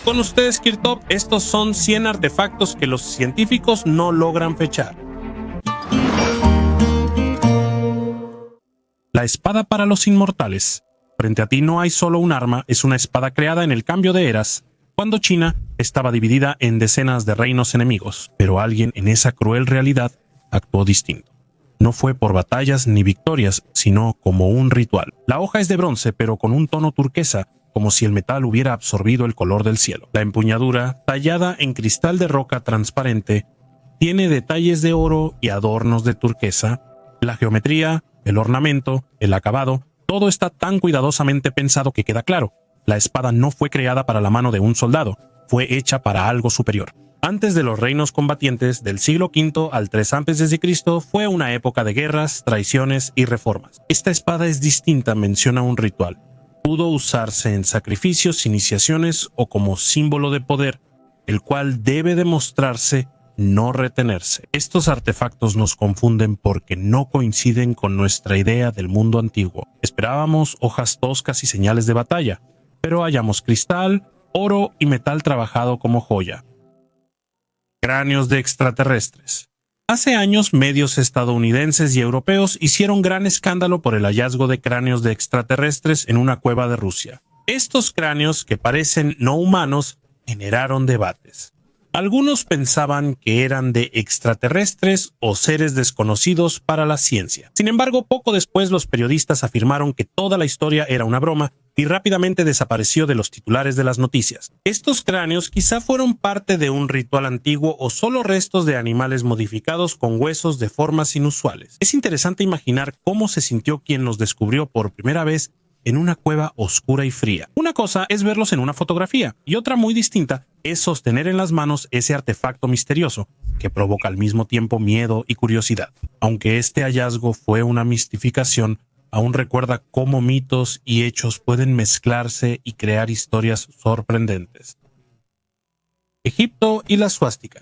Con ustedes, Kirtop, estos son 100 artefactos que los científicos no logran fechar. La espada para los inmortales. Frente a ti no hay solo un arma, es una espada creada en el cambio de eras, cuando China estaba dividida en decenas de reinos enemigos, pero alguien en esa cruel realidad actuó distinto. No fue por batallas ni victorias, sino como un ritual. La hoja es de bronce, pero con un tono turquesa, como si el metal hubiera absorbido el color del cielo. La empuñadura, tallada en cristal de roca transparente, tiene detalles de oro y adornos de turquesa. La geometría, el ornamento, el acabado, todo está tan cuidadosamente pensado que queda claro. La espada no fue creada para la mano de un soldado, fue hecha para algo superior. Antes de los reinos combatientes, del siglo V al 3 a.C., fue una época de guerras, traiciones y reformas. Esta espada es distinta, menciona un ritual. Pudo usarse en sacrificios, iniciaciones o como símbolo de poder, el cual debe demostrarse, no retenerse. Estos artefactos nos confunden porque no coinciden con nuestra idea del mundo antiguo. Esperábamos hojas toscas y señales de batalla, pero hallamos cristal, oro y metal trabajado como joya. Cráneos de extraterrestres. Hace años, medios estadounidenses y europeos hicieron gran escándalo por el hallazgo de cráneos de extraterrestres en una cueva de Rusia. Estos cráneos, que parecen no humanos, generaron debates. Algunos pensaban que eran de extraterrestres o seres desconocidos para la ciencia. Sin embargo, poco después los periodistas afirmaron que toda la historia era una broma y rápidamente desapareció de los titulares de las noticias. Estos cráneos quizá fueron parte de un ritual antiguo o solo restos de animales modificados con huesos de formas inusuales. Es interesante imaginar cómo se sintió quien los descubrió por primera vez en una cueva oscura y fría. Una cosa es verlos en una fotografía y otra muy distinta es sostener en las manos ese artefacto misterioso que provoca al mismo tiempo miedo y curiosidad. Aunque este hallazgo fue una mistificación, aún recuerda cómo mitos y hechos pueden mezclarse y crear historias sorprendentes. Egipto y la suástica.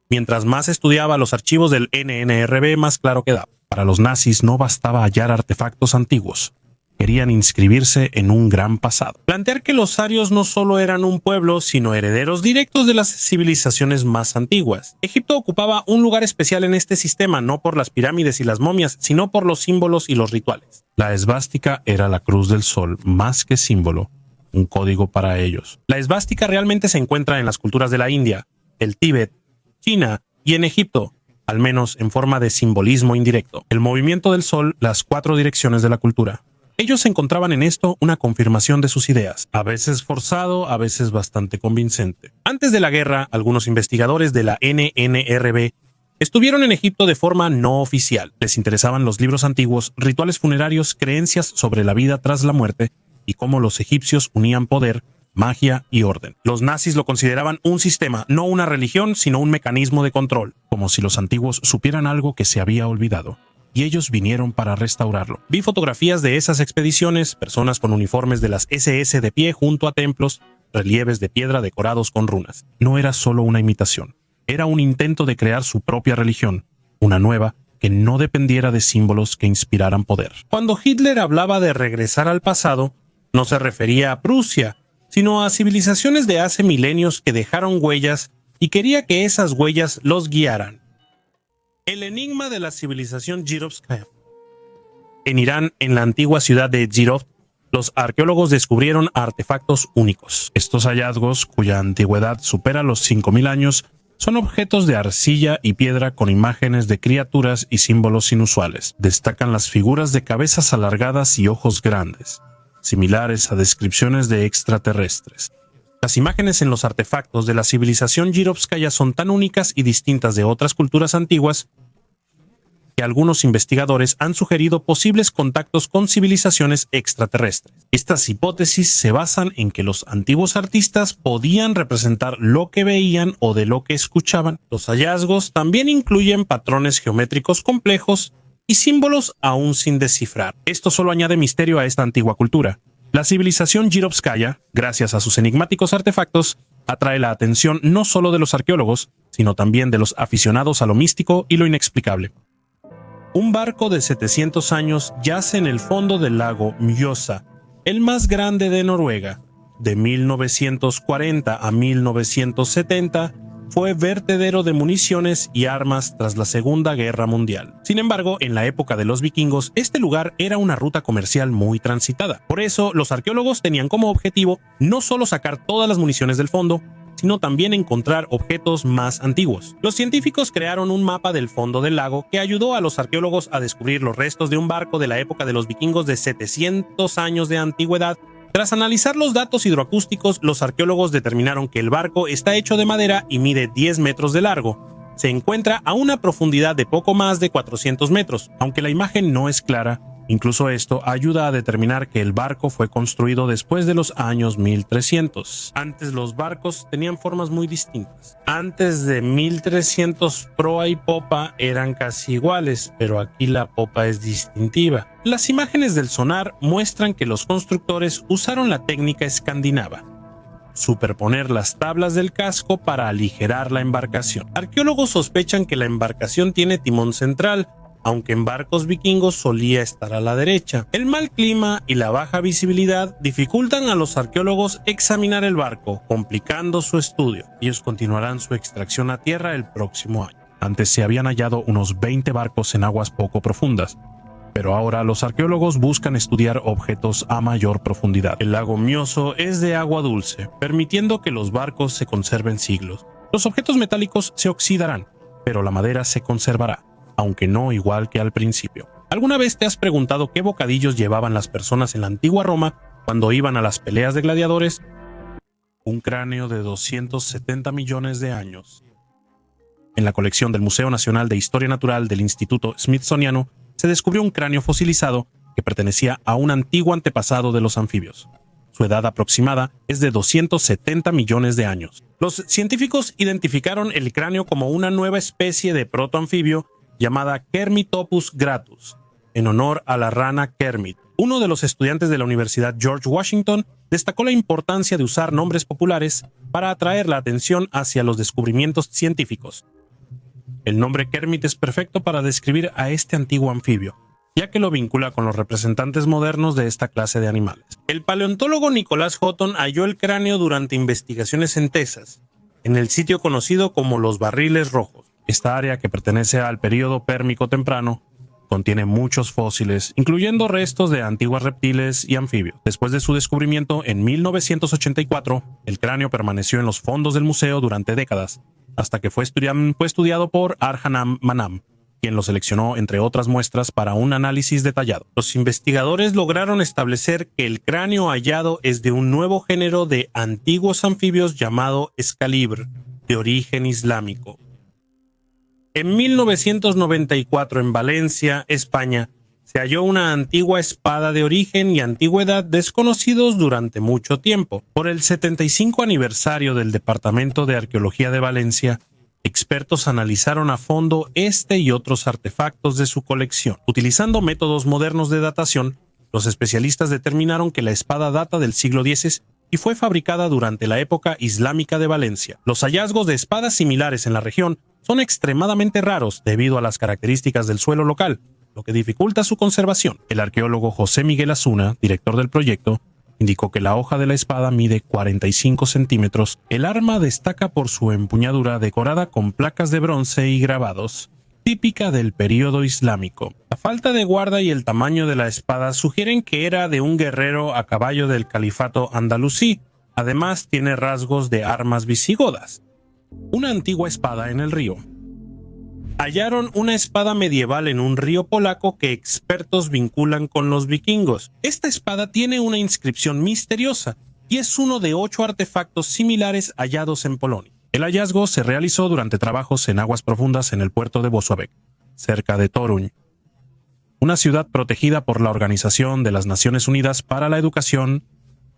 Mientras más estudiaba los archivos del NNRB, más claro quedaba. Para los nazis no bastaba hallar artefactos antiguos. Querían inscribirse en un gran pasado. Plantear que los arios no solo eran un pueblo, sino herederos directos de las civilizaciones más antiguas. Egipto ocupaba un lugar especial en este sistema, no por las pirámides y las momias, sino por los símbolos y los rituales. La esvástica era la cruz del sol, más que símbolo, un código para ellos. La esvástica realmente se encuentra en las culturas de la India, el Tíbet, China y en Egipto, al menos en forma de simbolismo indirecto. El movimiento del sol, las 4 direcciones de la cultura. Ellos encontraban en esto una confirmación de sus ideas, a veces forzado, a veces bastante convincente. Antes de la guerra, algunos investigadores de la NNRB estuvieron en Egipto de forma no oficial. Les interesaban los libros antiguos, rituales funerarios, creencias sobre la vida tras la muerte y cómo los egipcios unían poder, magia y orden. Los nazis lo consideraban un sistema, no una religión, sino un mecanismo de control, como si los antiguos supieran algo que se había olvidado. Y ellos vinieron para restaurarlo. Vi fotografías de esas expediciones, personas con uniformes de las SS de pie junto a templos, relieves de piedra decorados con runas. No era solo una imitación, era un intento de crear su propia religión, una nueva que no dependiera de símbolos que inspiraran poder. Cuando Hitler hablaba de regresar al pasado, no se refería a Prusia, sino a civilizaciones de hace milenios que dejaron huellas y quería que esas huellas los guiaran. El enigma de la civilización Jirovskaya. En Irán, en la antigua ciudad de Jirov, los arqueólogos descubrieron artefactos únicos. Estos hallazgos, cuya antigüedad supera los 5000 años, son objetos de arcilla y piedra con imágenes de criaturas y símbolos inusuales. Destacan las figuras de cabezas alargadas y ojos grandes, similares a descripciones de extraterrestres. Las imágenes en los artefactos de la civilización Jirovskaya son tan únicas y distintas de otras culturas antiguas que algunos investigadores han sugerido posibles contactos con civilizaciones extraterrestres. Estas hipótesis se basan en que los antiguos artistas podían representar lo que veían o de lo que escuchaban. Los hallazgos también incluyen patrones geométricos complejos y símbolos aún sin descifrar. Esto solo añade misterio a esta antigua cultura. La civilización Jirovskaya, gracias a sus enigmáticos artefactos, atrae la atención no solo de los arqueólogos, sino también de los aficionados a lo místico y lo inexplicable. Un barco de 700 años yace en el fondo del lago Mjøsa, el más grande de Noruega. de 1940 a 1970, fue vertedero de municiones y armas tras la Segunda Guerra Mundial. Sin embargo, en la época de los vikingos, este lugar era una ruta comercial muy transitada. Por eso, los arqueólogos tenían como objetivo no solo sacar todas las municiones del fondo, sino también encontrar objetos más antiguos. Los científicos crearon un mapa del fondo del lago que ayudó a los arqueólogos a descubrir los restos de un barco de la época de los vikingos de 700 años de antigüedad. Tras analizar los datos hidroacústicos, los arqueólogos determinaron que el barco está hecho de madera y mide 10 metros de largo. Se encuentra a una profundidad de poco más de 400 metros, aunque la imagen no es clara. Incluso esto ayuda a determinar que el barco fue construido después de los años 1300. Antes los barcos tenían formas muy distintas. Antes de 1300 proa y popa eran casi iguales, pero aquí la popa es distintiva. Las imágenes del sonar muestran que los constructores usaron la técnica escandinava: superponer las tablas del casco para aligerar la embarcación. Arqueólogos sospechan que la embarcación tiene timón central, aunque en barcos vikingos solía estar a la derecha. El mal clima y la baja visibilidad dificultan a los arqueólogos examinar el barco, complicando su estudio. Ellos continuarán su extracción a tierra el próximo año. Antes se habían hallado unos 20 barcos en aguas poco profundas, pero ahora los arqueólogos buscan estudiar objetos a mayor profundidad. El lago Mioso es de agua dulce, permitiendo que los barcos se conserven siglos. Los objetos metálicos se oxidarán, pero la madera se conservará, aunque no igual que al principio. ¿Alguna vez te has preguntado qué bocadillos llevaban las personas en la antigua Roma cuando iban a las peleas de gladiadores? Un cráneo de 270 millones de años. En la colección del Museo Nacional de Historia Natural del Instituto Smithsoniano se descubrió un cráneo fosilizado que pertenecía a un antiguo antepasado de los anfibios. Su edad aproximada es de 270 millones de años. Los científicos identificaron el cráneo como una nueva especie de protoanfibio llamada Kermitopus gratus, en honor a la rana Kermit. Uno de los estudiantes de la Universidad George Washington destacó la importancia de usar nombres populares para atraer la atención hacia los descubrimientos científicos. El nombre Kermit es perfecto para describir a este antiguo anfibio, ya que lo vincula con los representantes modernos de esta clase de animales. El paleontólogo Nicholas Houghton halló el cráneo durante investigaciones en Texas, en el sitio conocido como los Barriles Rojos. Esta área, que pertenece al período pérmico temprano, contiene muchos fósiles, incluyendo restos de antiguos reptiles y anfibios. Después de su descubrimiento en 1984, el cráneo permaneció en los fondos del museo durante décadas, hasta que fue estudiado por Arhanam Manam, quien lo seleccionó entre otras muestras para un análisis detallado. Los investigadores lograron establecer que el cráneo hallado es de un nuevo género de antiguos anfibios llamado Excalibur, de origen islámico. En 1994, en Valencia, España, se halló una antigua espada de origen y antigüedad desconocidos durante mucho tiempo. Por el 75 aniversario del Departamento de Arqueología de Valencia, expertos analizaron a fondo este y otros artefactos de su colección. Utilizando métodos modernos de datación, los especialistas determinaron que la espada data del siglo X y fue fabricada durante la época islámica de Valencia. Los hallazgos de espadas similares en la región son extremadamente raros debido a las características del suelo local, lo que dificulta su conservación. El arqueólogo José Miguel Asuna, director del proyecto, indicó que la hoja de la espada mide 45 centímetros. El arma destaca por su empuñadura decorada con placas de bronce y grabados, típica del período islámico. La falta de guarda y el tamaño de la espada sugieren que era de un guerrero a caballo del califato andalusí. Además, tiene rasgos de armas visigodas. Una antigua espada en el río. Hallaron una espada medieval en un río polaco que expertos vinculan con los vikingos. Esta espada tiene una inscripción misteriosa y es uno de 8 artefactos similares hallados en Polonia. El hallazgo se realizó durante trabajos en aguas profundas en el puerto de Włocławek, cerca de Toruń, una ciudad protegida por la Organización de las Naciones Unidas para la Educación,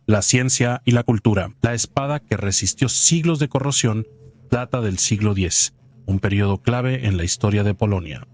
la Ciencia y la Cultura. La espada, que resistió siglos de corrosión, data del siglo X, un periodo clave en la historia de Polonia.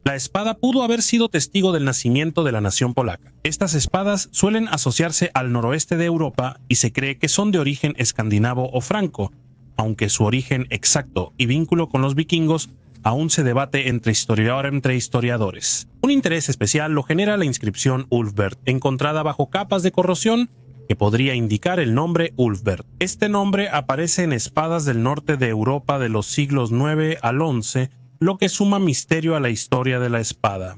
La espada pudo haber sido testigo del nacimiento de la nación polaca. Estas espadas suelen asociarse al noroeste de Europa y se cree que son de origen escandinavo o franco, aunque su origen exacto y vínculo con los vikingos aún se debate entre historiadores. Un interés especial lo genera la inscripción Ulfberht, encontrada bajo capas de corrosión que podría indicar el nombre Ulfberht. Este nombre aparece en espadas del norte de Europa de los siglos IX al XI, lo que suma misterio a la historia de la espada.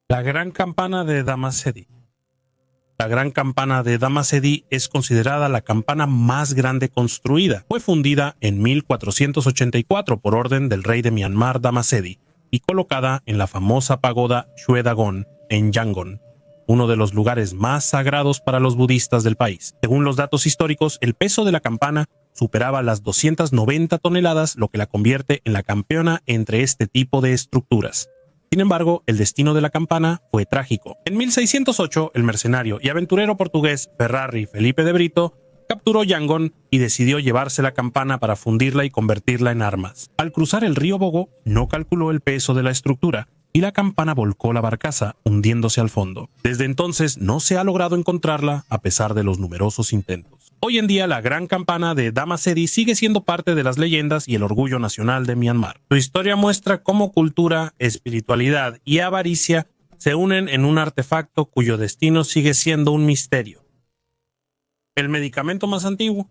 La Gran Campana de Damasedi. La Gran Campana de Damasedi es considerada la campana más grande construida. Fue fundida en 1484 por orden del rey de Myanmar Damasedi y colocada en la famosa pagoda Shwe Dagon en Yangon, uno de los lugares más sagrados para los budistas del país. Según los datos históricos, el peso de la campana superaba las 290 toneladas, lo que la convierte en la campeona entre este tipo de estructuras. Sin embargo, el destino de la campana fue trágico. En 1608, el mercenario y aventurero portugués Ferrari Felipe de Brito capturó Yangon y decidió llevarse la campana para fundirla y convertirla en armas. Al cruzar el río Bogo, no calculó el peso de la estructura y la campana volcó la barcaza, hundiéndose al fondo. Desde entonces no se ha logrado encontrarla a pesar de los numerosos intentos. Hoy en día la Gran Campana de Damasedi sigue siendo parte de las leyendas y el orgullo nacional de Myanmar. Su historia muestra cómo cultura, espiritualidad y avaricia se unen en un artefacto cuyo destino sigue siendo un misterio. El medicamento más antiguo.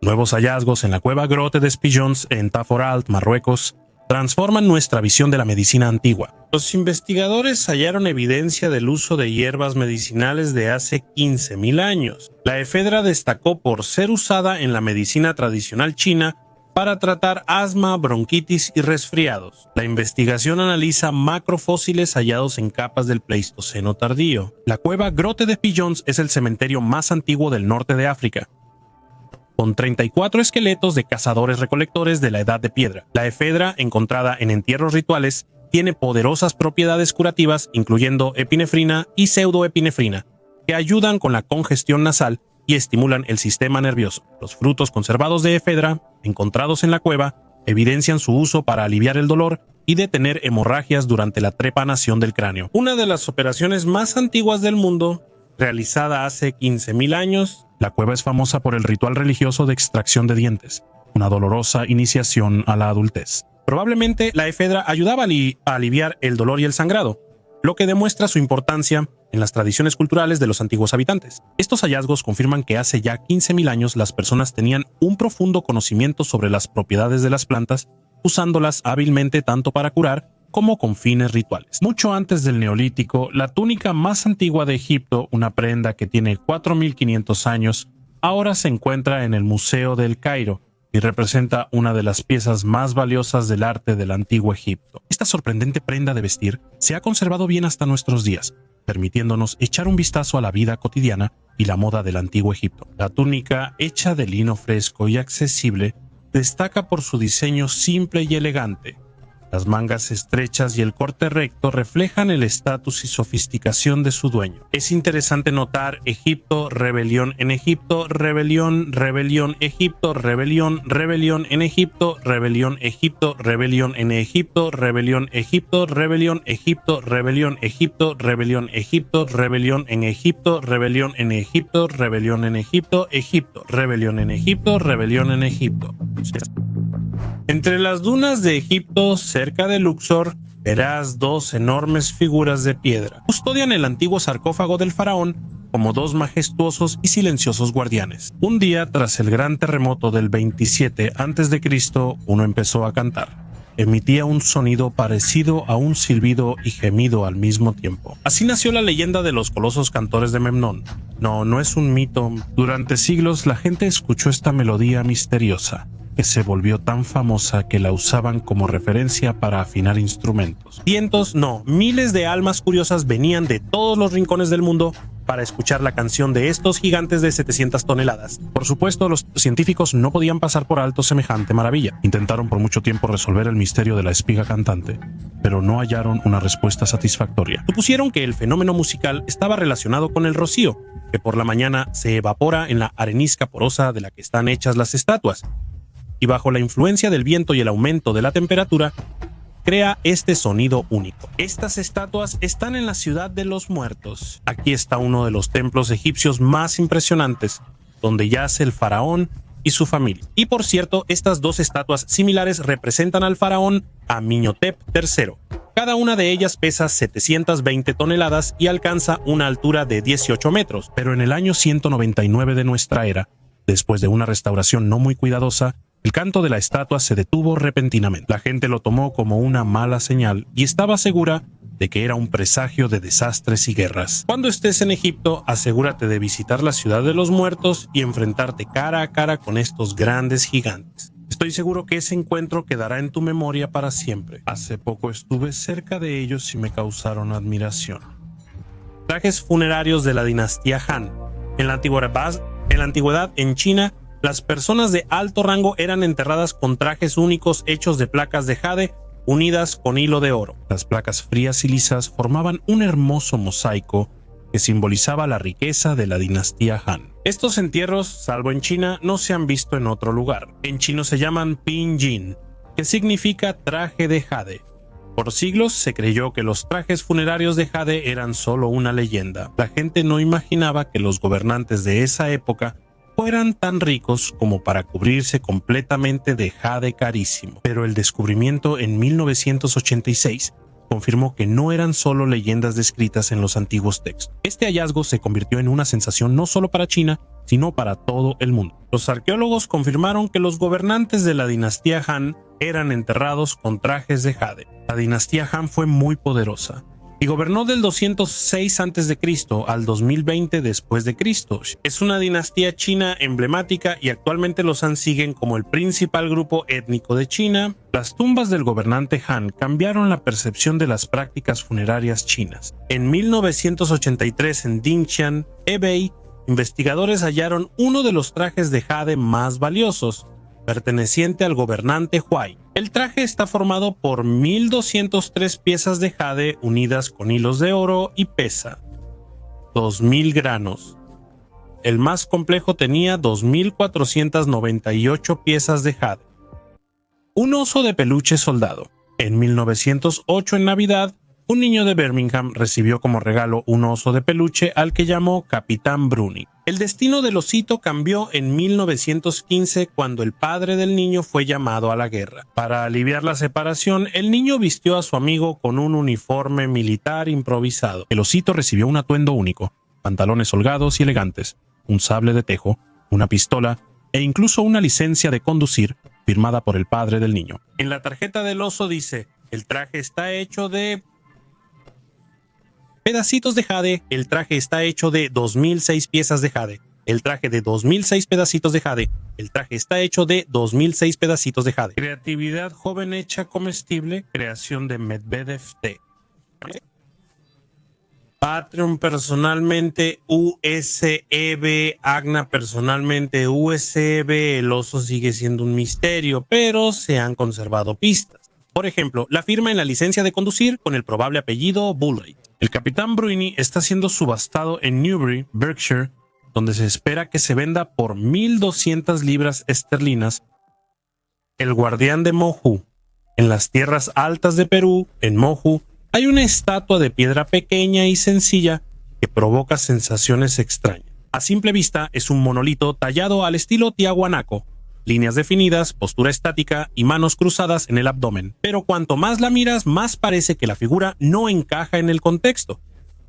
Nuevos hallazgos en la cueva Grotte des Pigeons en Taforalt, Marruecos, transforman nuestra visión de la medicina antigua. Los investigadores hallaron evidencia del uso de hierbas medicinales de hace 15.000 años. La efedra destacó por ser usada en la medicina tradicional china para tratar asma, bronquitis y resfriados. La investigación analiza macrofósiles hallados en capas del Pleistoceno tardío. La cueva Grotte des Pigeons es el cementerio más antiguo del norte de África, con 34 esqueletos de cazadores-recolectores de la Edad de Piedra. La efedra, encontrada en entierros rituales, tiene poderosas propiedades curativas, incluyendo epinefrina y pseudoepinefrina, que ayudan con la congestión nasal y estimulan el sistema nervioso. Los frutos conservados de efedra, encontrados en la cueva, evidencian su uso para aliviar el dolor y detener hemorragias durante la trepanación del cráneo. Una de las operaciones más antiguas del mundo, realizada hace 15.000 años, la cueva es famosa por el ritual religioso de extracción de dientes, una dolorosa iniciación a la adultez. Probablemente la efedra ayudaba a aliviar el dolor y el sangrado, lo que demuestra su importancia en las tradiciones culturales de los antiguos habitantes. Estos hallazgos confirman que hace ya 15.000 años las personas tenían un profundo conocimiento sobre las propiedades de las plantas, usándolas hábilmente tanto para curar como con fines rituales. Mucho antes del Neolítico, la túnica más antigua de Egipto, una prenda que tiene 4.500 años, ahora se encuentra en el Museo del Cairo y representa una de las piezas más valiosas del arte del antiguo Egipto. Esta sorprendente prenda de vestir se ha conservado bien hasta nuestros días, permitiéndonos echar un vistazo a la vida cotidiana y la moda del antiguo Egipto. La túnica, hecha de lino fresco y accesible, destaca por su diseño simple y elegante. Las mangas estrechas y el corte recto reflejan el estatus y sofisticación de su dueño. Es interesante notar Egipto, rebelión en Egipto, rebelión, rebelión, Egipto, rebelión, rebelión en Egipto, rebelión, Egipto, rebelión en Egipto, rebelión, Egipto, rebelión, Egipto, rebelión, Egipto, rebelión, Egipto, rebelión en Egipto, rebelión en Egipto, rebelión en Egipto, Egipto, rebelión en Egipto, rebelión en Egipto. Entre las dunas de Egipto, cerca de Luxor, verás dos enormes figuras de piedra. Custodian el antiguo sarcófago del faraón como dos majestuosos y silenciosos guardianes. Un día, tras el gran terremoto del 27 a.C., uno empezó a cantar. Emitía un sonido parecido a un silbido y gemido al mismo tiempo. Así nació la leyenda de los colosos cantores de Memnón. No es un mito. Durante siglos la gente escuchó esta melodía misteriosa, que se volvió tan famosa que la usaban como referencia para afinar instrumentos. Miles de almas curiosas venían de todos los rincones del mundo para escuchar la canción de estos gigantes de 700 toneladas. Por supuesto, los científicos no podían pasar por alto semejante maravilla. Intentaron por mucho tiempo resolver el misterio de la espiga cantante, pero no hallaron una respuesta satisfactoria. Supusieron que el fenómeno musical estaba relacionado con el rocío, que por la mañana se evapora en la arenisca porosa de la que están hechas las estatuas, y bajo la influencia del viento y el aumento de la temperatura, crea este sonido único. Estas estatuas están en la ciudad de los muertos. Aquí está uno de los templos egipcios más impresionantes, donde yace el faraón y su familia. Y por cierto, estas dos estatuas similares representan al faraón Amenhotep III. Cada una de ellas pesa 720 toneladas y alcanza una altura de 18 metros. Pero en el año 199 de nuestra era, después de una restauración no muy cuidadosa, el canto de la estatua se detuvo repentinamente. La gente lo tomó como una mala señal y estaba segura de que era un presagio de desastres y guerras. Cuando estés en Egipto, asegúrate de visitar la ciudad de los muertos y enfrentarte cara a cara con estos grandes gigantes. Estoy seguro que ese encuentro quedará en tu memoria para siempre. Hace poco estuve cerca de ellos y me causaron admiración. Trajes funerarios de la dinastía Han. En la antigüedad, en China, las personas de alto rango eran enterradas con trajes únicos hechos de placas de jade unidas con hilo de oro. Las placas frías y lisas formaban un hermoso mosaico que simbolizaba la riqueza de la dinastía Han. Estos entierros, salvo en China, no se han visto en otro lugar. En chino se llaman Pinyin, que significa traje de jade. Por siglos se creyó que los trajes funerarios de jade eran solo una leyenda. La gente no imaginaba que los gobernantes de esa época fueran tan ricos como para cubrirse completamente de jade carísimo. Pero el descubrimiento en 1986 confirmó que no eran solo leyendas descritas en los antiguos textos. Este hallazgo se convirtió en una sensación no solo para China, sino para todo el mundo. Los arqueólogos confirmaron que los gobernantes de la dinastía Han eran enterrados con trajes de jade. La dinastía Han fue muy poderosa y gobernó del 206 a.C. al 2020 después de Cristo. Es una dinastía china emblemática y actualmente los Han siguen como el principal grupo étnico de China. Las tumbas del gobernante Han cambiaron la percepción de las prácticas funerarias chinas. En 1983 en Dingxian, Hebei, investigadores hallaron uno de los trajes de jade más valiosos, perteneciente al gobernante Huai. El traje está formado por 1.203 piezas de jade unidas con hilos de oro y pesa 2.000 granos. El más complejo tenía 2.498 piezas de jade. Un oso de peluche soldado. En 1908, en Navidad, un niño de Birmingham recibió como regalo un oso de peluche al que llamó Capitán Bruni. El destino del osito cambió en 1915 cuando el padre del niño fue llamado a la guerra. Para aliviar la separación, el niño vistió a su amigo con un uniforme militar improvisado. El osito recibió un atuendo único, pantalones holgados y elegantes, un sable de tejo, una pistola e incluso una licencia de conducir firmada por el padre del niño. En la tarjeta del oso dice: el traje está hecho de pedacitos de jade. El traje está hecho de 2006 piezas de jade. El traje de 2006 pedacitos de jade. El traje está hecho de 2006 pedacitos de jade. Creatividad joven hecha comestible. Creación de Medvedev T. Patreon personalmente USB. Agna personalmente USB. El oso sigue siendo un misterio, pero se han conservado pistas. Por ejemplo, la firma en la licencia de conducir con el probable apellido Bullrich. El Capitán Bruni está siendo subastado en Newbury, Berkshire, donde se espera que se venda por 1.200 libras esterlinas. El guardián de Mohu. En las tierras altas de Perú, en Mohu, hay una estatua de piedra pequeña y sencilla que provoca sensaciones extrañas. A simple vista es un monolito tallado al estilo tiahuanaco, líneas definidas, postura estática y manos cruzadas en el abdomen. Pero cuanto más la miras, más parece que la figura no encaja en el contexto,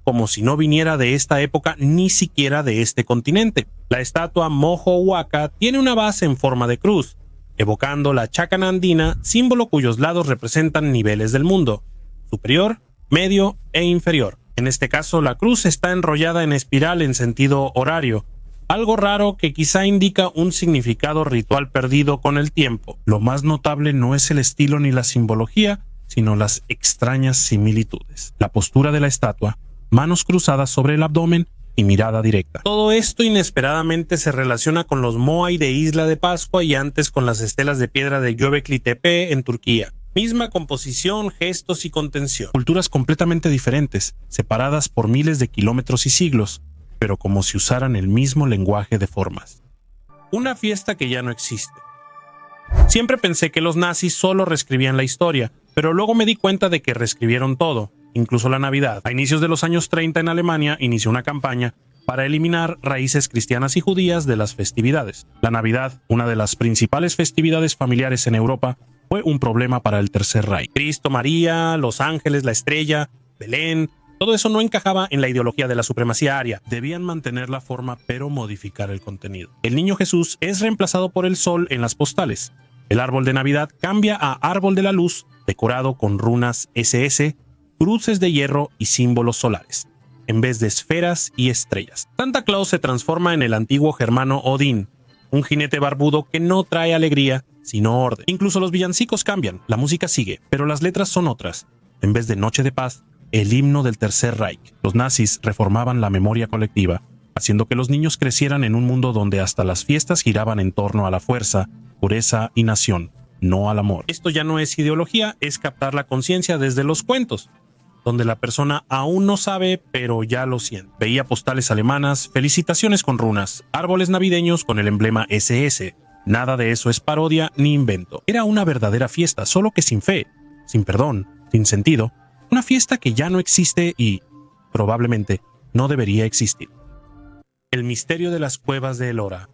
como si no viniera de esta época ni siquiera de este continente. La estatua Moho Huaca tiene una base en forma de cruz, evocando la chácana andina, símbolo cuyos lados representan niveles del mundo: superior, medio e inferior. En este caso, la cruz está enrollada en espiral en sentido horario, algo raro que quizá indica un significado ritual perdido con el tiempo. Lo más notable no es el estilo ni la simbología, sino las extrañas similitudes. La postura de la estatua, manos cruzadas sobre el abdomen y mirada directa. Todo esto inesperadamente se relaciona con los Moai de Isla de Pascua y antes con las estelas de piedra de Göbekli Tepe en Turquía. Misma composición, gestos y contención. Culturas completamente diferentes, separadas por miles de kilómetros y siglos, pero como si usaran el mismo lenguaje de formas. Una fiesta que ya no existe. Siempre pensé que los nazis solo reescribían la historia, pero luego me di cuenta de que reescribieron todo, incluso la Navidad. A inicios de los años 30 en Alemania inició una campaña para eliminar raíces cristianas y judías de las festividades. La Navidad, una de las principales festividades familiares en Europa, fue un problema para el Tercer Reich. Cristo, María, los ángeles, la estrella, Belén, todo eso no encajaba en la ideología de la supremacía aria. Debían mantener la forma pero modificar el contenido. El niño Jesús es reemplazado por el sol en las postales. El árbol de Navidad cambia a árbol de la luz, decorado con runas SS, cruces de hierro y símbolos solares, en vez de esferas y estrellas. Santa Claus se transforma en el antiguo germano Odín, un jinete barbudo que no trae alegría, sino orden. Incluso los villancicos cambian, la música sigue, pero las letras son otras. En vez de Noche de Paz, el himno del Tercer Reich. Los nazis reformaban la memoria colectiva, haciendo que los niños crecieran en un mundo donde hasta las fiestas giraban en torno a la fuerza, pureza y nación, no al amor. Esto ya no es ideología, es captar la conciencia desde los cuentos, donde la persona aún no sabe, pero ya lo siente. Veía postales alemanas, felicitaciones con runas, árboles navideños con el emblema SS. Nada de eso es parodia ni invento. Era una verdadera fiesta, solo que sin fe, sin perdón, sin sentido. Una fiesta que ya no existe y, probablemente, no debería existir. El misterio de las cuevas de Ellora.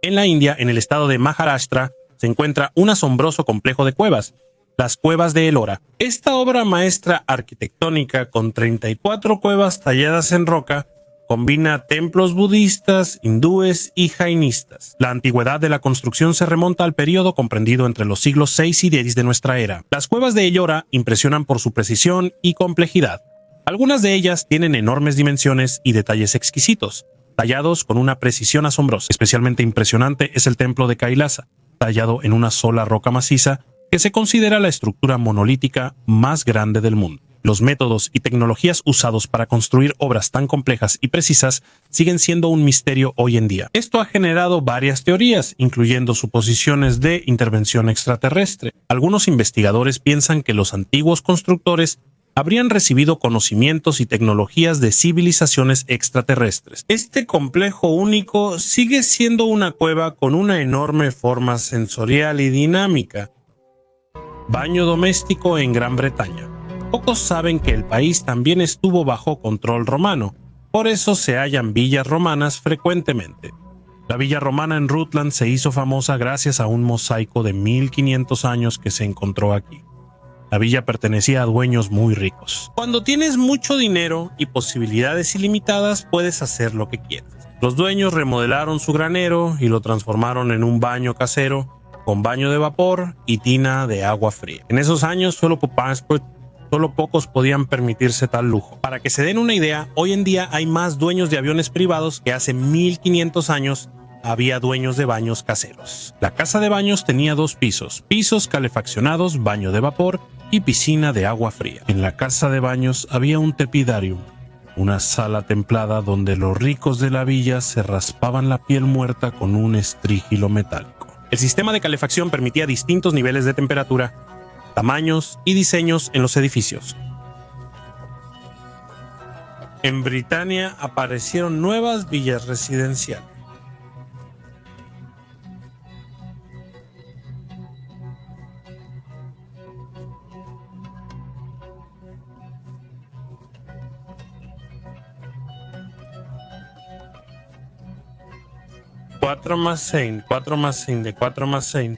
En la India, en el estado de Maharashtra, se encuentra un asombroso complejo de cuevas, las cuevas de Ellora. Esta obra maestra arquitectónica con 34 cuevas talladas en roca combina templos budistas, hindúes y jainistas. La antigüedad de la construcción se remonta al periodo comprendido entre los siglos 6 y 10 de nuestra era. Las cuevas de Ellora impresionan por su precisión y complejidad. Algunas de ellas tienen enormes dimensiones y detalles exquisitos, tallados con una precisión asombrosa. Especialmente impresionante es el templo de Kailasa, tallado en una sola roca maciza, que se considera la estructura monolítica más grande del mundo. Los métodos y tecnologías usados para construir obras tan complejas y precisas siguen siendo un misterio hoy en día. Esto ha generado varias teorías, incluyendo suposiciones de intervención extraterrestre. Algunos investigadores piensan que los antiguos constructores habrían recibido conocimientos y tecnologías de civilizaciones extraterrestres. Este complejo único sigue siendo una cueva con una enorme forma sensorial y dinámica. Baño doméstico en Gran Bretaña. Pocos saben que el país también estuvo bajo control romano, por eso se hallan villas romanas frecuentemente. La villa romana en Rutland se hizo famosa gracias a un mosaico de 1500 años que se encontró aquí. La villa pertenecía a dueños muy ricos. Cuando tienes mucho dinero y posibilidades ilimitadas, puedes hacer lo que quieras. Los dueños remodelaron su granero y lo transformaron en un baño casero con baño de vapor y tina de agua fría. En esos años solo pocos podían permitirse tal lujo. Para que se den una idea, hoy en día hay más dueños de aviones privados que hace 1500 años había dueños de baños caseros. La casa de baños tenía 2 pisos calefaccionados, baño de vapor y piscina de agua fría. En la casa de baños había un tepidarium, una sala templada donde los ricos de la villa se raspaban la piel muerta con un estrígilo metálico. El sistema de calefacción permitía distintos niveles de temperatura, tamaños y diseños en los edificios. En Britania aparecieron nuevas villas residenciales. Cuatro más Seine, de 4 más Seine.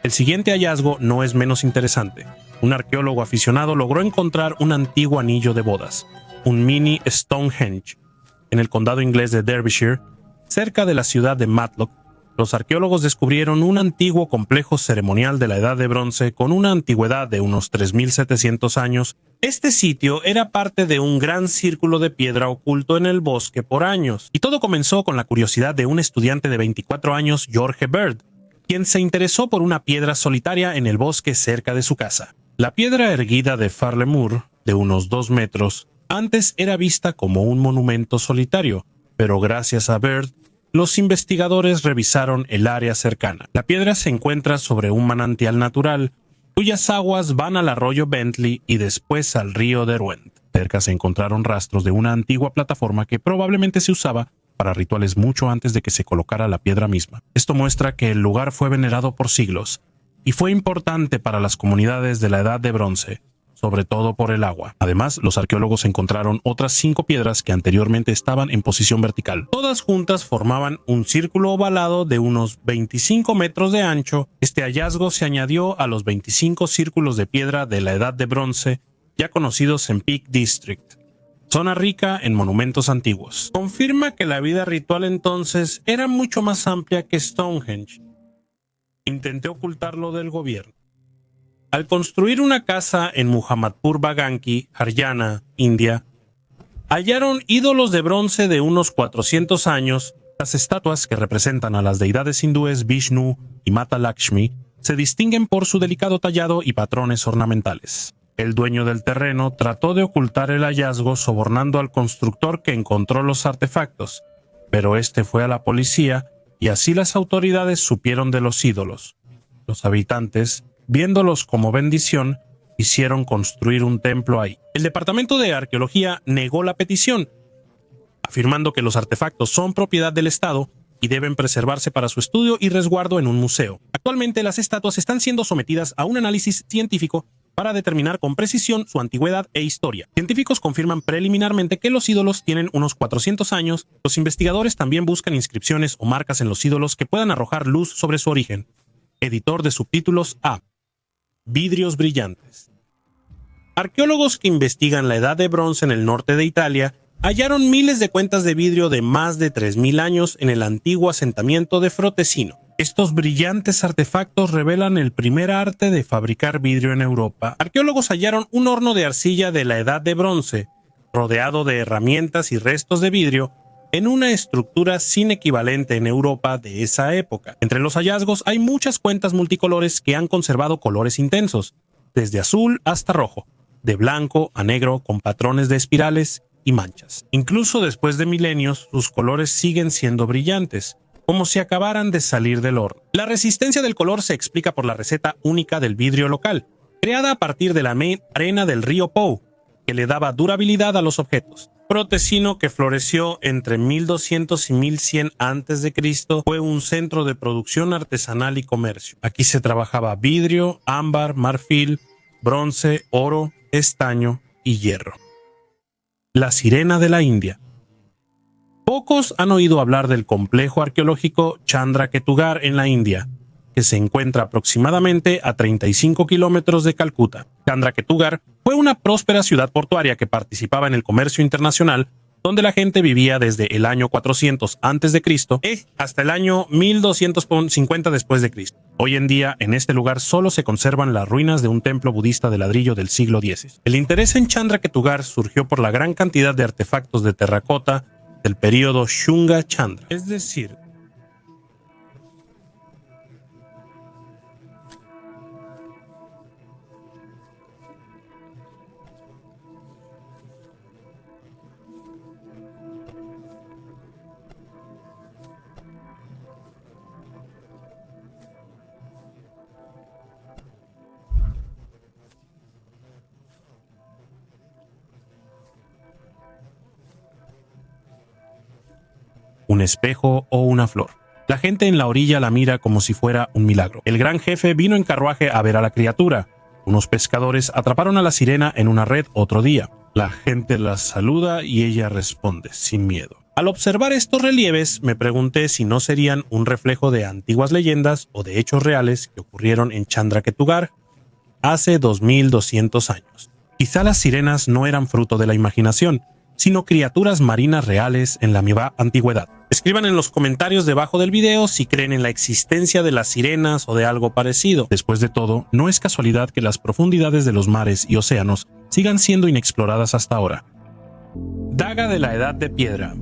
El siguiente hallazgo no es menos interesante. Un arqueólogo aficionado logró encontrar un antiguo anillo de bodas, un mini Stonehenge, en el condado inglés de Derbyshire, cerca de la ciudad de Matlock. Los arqueólogos descubrieron un antiguo complejo ceremonial de la Edad de Bronce con una antigüedad de unos 3700 años. Este sitio era parte de un gran círculo de piedra oculto en el bosque por años, y todo comenzó con la curiosidad de un estudiante de 24 años, George Bird, quien se interesó por una piedra solitaria en el bosque cerca de su casa. La piedra erguida de Farley Moor, de unos 2 metros, antes era vista como un monumento solitario, pero gracias a Bird, los investigadores revisaron el área cercana. La piedra se encuentra sobre un manantial natural, cuyas aguas van al arroyo Bentley y después al río Derwent. Cerca se encontraron rastros de una antigua plataforma que probablemente se usaba para rituales mucho antes de que se colocara la piedra misma. Esto muestra que el lugar fue venerado por siglos y fue importante para las comunidades de la Edad de Bronce. sobre todo por el agua. Además, los arqueólogos encontraron otras 5 piedras que anteriormente estaban en posición vertical. Todas juntas formaban un círculo ovalado de unos 25 metros de ancho. Este hallazgo se añadió a los 25 círculos de piedra de la Edad de Bronce, ya conocidos en Peak District, zona rica en monumentos antiguos. Confirma que la vida ritual entonces era mucho más amplia que Stonehenge. Intenté ocultarlo del gobierno. Al construir una casa en Muhammadpur Baganki, Haryana, India, hallaron ídolos de bronce de unos 400 años. Las estatuas, que representan a las deidades hindúes Vishnu y Mata Lakshmi, se distinguen por su delicado tallado y patrones ornamentales. El dueño del terreno trató de ocultar el hallazgo sobornando al constructor que encontró los artefactos, pero este fue a la policía y así las autoridades supieron de los ídolos. Los habitantes, viéndolos como bendición, hicieron construir un templo ahí. El Departamento de Arqueología negó la petición, afirmando que los artefactos son propiedad del Estado y deben preservarse para su estudio y resguardo en un museo. Actualmente las estatuas están siendo sometidas a un análisis científico para determinar con precisión su antigüedad e historia. Científicos confirman preliminarmente que los ídolos tienen unos 400 años. Los investigadores también buscan inscripciones o marcas en los ídolos que puedan arrojar luz sobre su origen. Editor de subtítulos A. Vidrios brillantes. Arqueólogos que investigan la Edad de Bronce en el norte de Italia hallaron miles de cuentas de vidrio de más de 3000 años en el antiguo asentamiento de Frotesino. Estos brillantes artefactos revelan el primer arte de fabricar vidrio en Europa. Arqueólogos hallaron un horno de arcilla de la Edad de Bronce, rodeado de herramientas y restos de vidrio, en una estructura sin equivalente en Europa de esa época. Entre los hallazgos hay muchas cuentas multicolores que han conservado colores intensos, desde azul hasta rojo, de blanco a negro con patrones de espirales y manchas. Incluso después de milenios, sus colores siguen siendo brillantes, como si acabaran de salir del horno. La resistencia del color se explica por la receta única del vidrio local, creada a partir de la arena del río Po, que le daba durabilidad a los objetos. Frotesino, que floreció entre 1200 y 1100 a.C., fue un centro de producción artesanal y comercio. Aquí se trabajaba vidrio, ámbar, marfil, bronce, oro, estaño y hierro. La sirena de la India. Pocos han oído hablar del complejo arqueológico Chandraketugar en la India, que se encuentra aproximadamente a 35 kilómetros de Calcuta. Chandraketugar fue una próspera ciudad portuaria que participaba en el comercio internacional, donde la gente vivía desde el año 400 a.C. hasta el año 1250 después de Cristo. Hoy en día, en este lugar solo se conservan las ruinas de un templo budista de ladrillo del siglo X. El interés en Chandraketugar surgió por la gran cantidad de artefactos de terracota del período Shunga Chandra, es decir, un espejo o una flor. La gente en la orilla la mira como si fuera un milagro. El gran jefe vino en carruaje a ver a la criatura. Unos pescadores atraparon a la sirena en una red otro día. La gente la saluda y ella responde sin miedo. Al observar estos relieves, me pregunté si no serían un reflejo de antiguas leyendas o de hechos reales que ocurrieron en Chandraketugar hace 2200 años. Quizá las sirenas no eran fruto de la imaginación, sino criaturas marinas reales en la antigüedad. Escriban en los comentarios debajo del video si creen en la existencia de las sirenas o de algo parecido. Después de todo, no es casualidad que las profundidades de los mares y océanos sigan siendo inexploradas hasta ahora. Daga de la Edad de Piedra.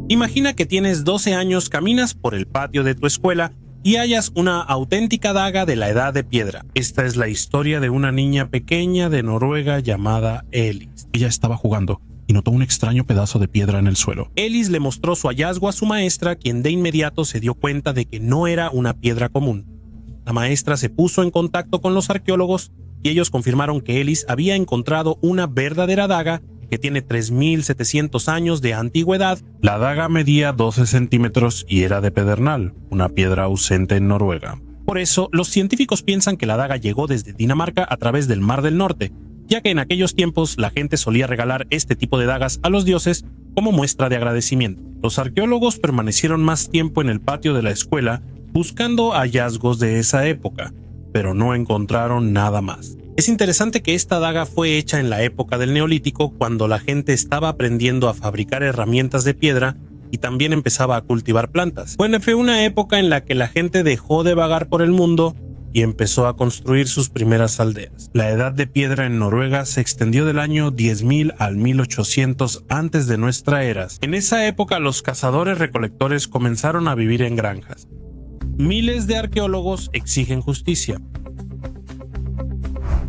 Imagina que tienes 12 años, caminas por el patio de tu escuela y hallas una auténtica daga de la Edad de Piedra. Esta es la historia de una niña pequeña de Noruega llamada Elis. Ella estaba jugando y notó un extraño pedazo de piedra en el suelo. Elis le mostró su hallazgo a su maestra, quien de inmediato se dio cuenta de que no era una piedra común. La maestra se puso en contacto con los arqueólogos y ellos confirmaron que Elis había encontrado una verdadera daga que tiene 3700 años de antigüedad. La daga medía 12 centímetros y era de pedernal, una piedra ausente en Noruega. Por eso, los científicos piensan que la daga llegó desde Dinamarca a través del Mar del Norte, ya que en aquellos tiempos la gente solía regalar este tipo de dagas a los dioses como muestra de agradecimiento. Los arqueólogos permanecieron más tiempo en el patio de la escuela buscando hallazgos de esa época, pero no encontraron nada más. Es interesante que esta daga fue hecha en la época del Neolítico, cuando la gente estaba aprendiendo a fabricar herramientas de piedra y también empezaba a cultivar plantas. Bueno, fue una época en la que la gente dejó de vagar por el mundo y empezó a construir sus primeras aldeas. La edad de piedra en Noruega se extendió del año 10.000 al 1800 antes de nuestra era. En esa época los cazadores-recolectores comenzaron a vivir en granjas. Miles de arqueólogos exigen justicia.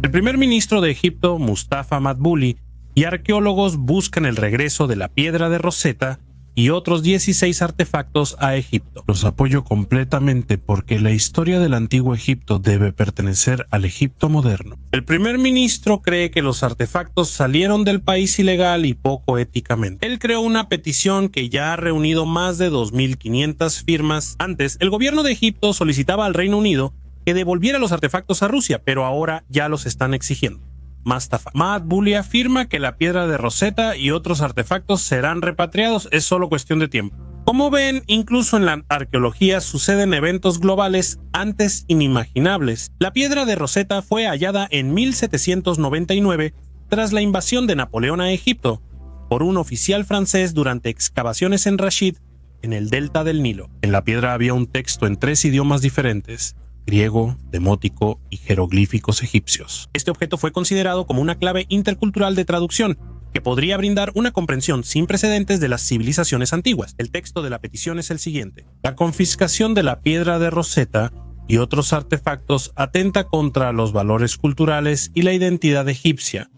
El primer ministro de Egipto, Mustafa Madbuli, y arqueólogos buscan el regreso de la piedra de Rosetta y otros 16 artefactos a Egipto. Los apoyo completamente porque la historia del antiguo Egipto debe pertenecer al Egipto moderno. El primer ministro cree que los artefactos salieron del país ilegal y poco éticamente. Él creó una petición que ya ha reunido más de 2.500 firmas. Antes, el gobierno de Egipto solicitaba al Reino Unido que devolviera los artefactos a Rusia, pero ahora ya los están exigiendo. Mustafa Madbuli afirma que la piedra de Rosetta y otros artefactos serán repatriados, es solo cuestión de tiempo. Como ven, incluso en la arqueología suceden eventos globales antes inimaginables. La piedra de Rosetta fue hallada en 1799 tras la invasión de Napoleón a Egipto por un oficial francés durante excavaciones en Rashid, en el delta del Nilo. En la piedra había un texto en 3 idiomas diferentes: griego, demótico y jeroglíficos egipcios. Este objeto fue considerado como una clave intercultural de traducción que podría brindar una comprensión sin precedentes de las civilizaciones antiguas. El texto de la petición es el siguiente: la confiscación de la piedra de Rosetta y otros artefactos atenta contra los valores culturales y la identidad egipcia,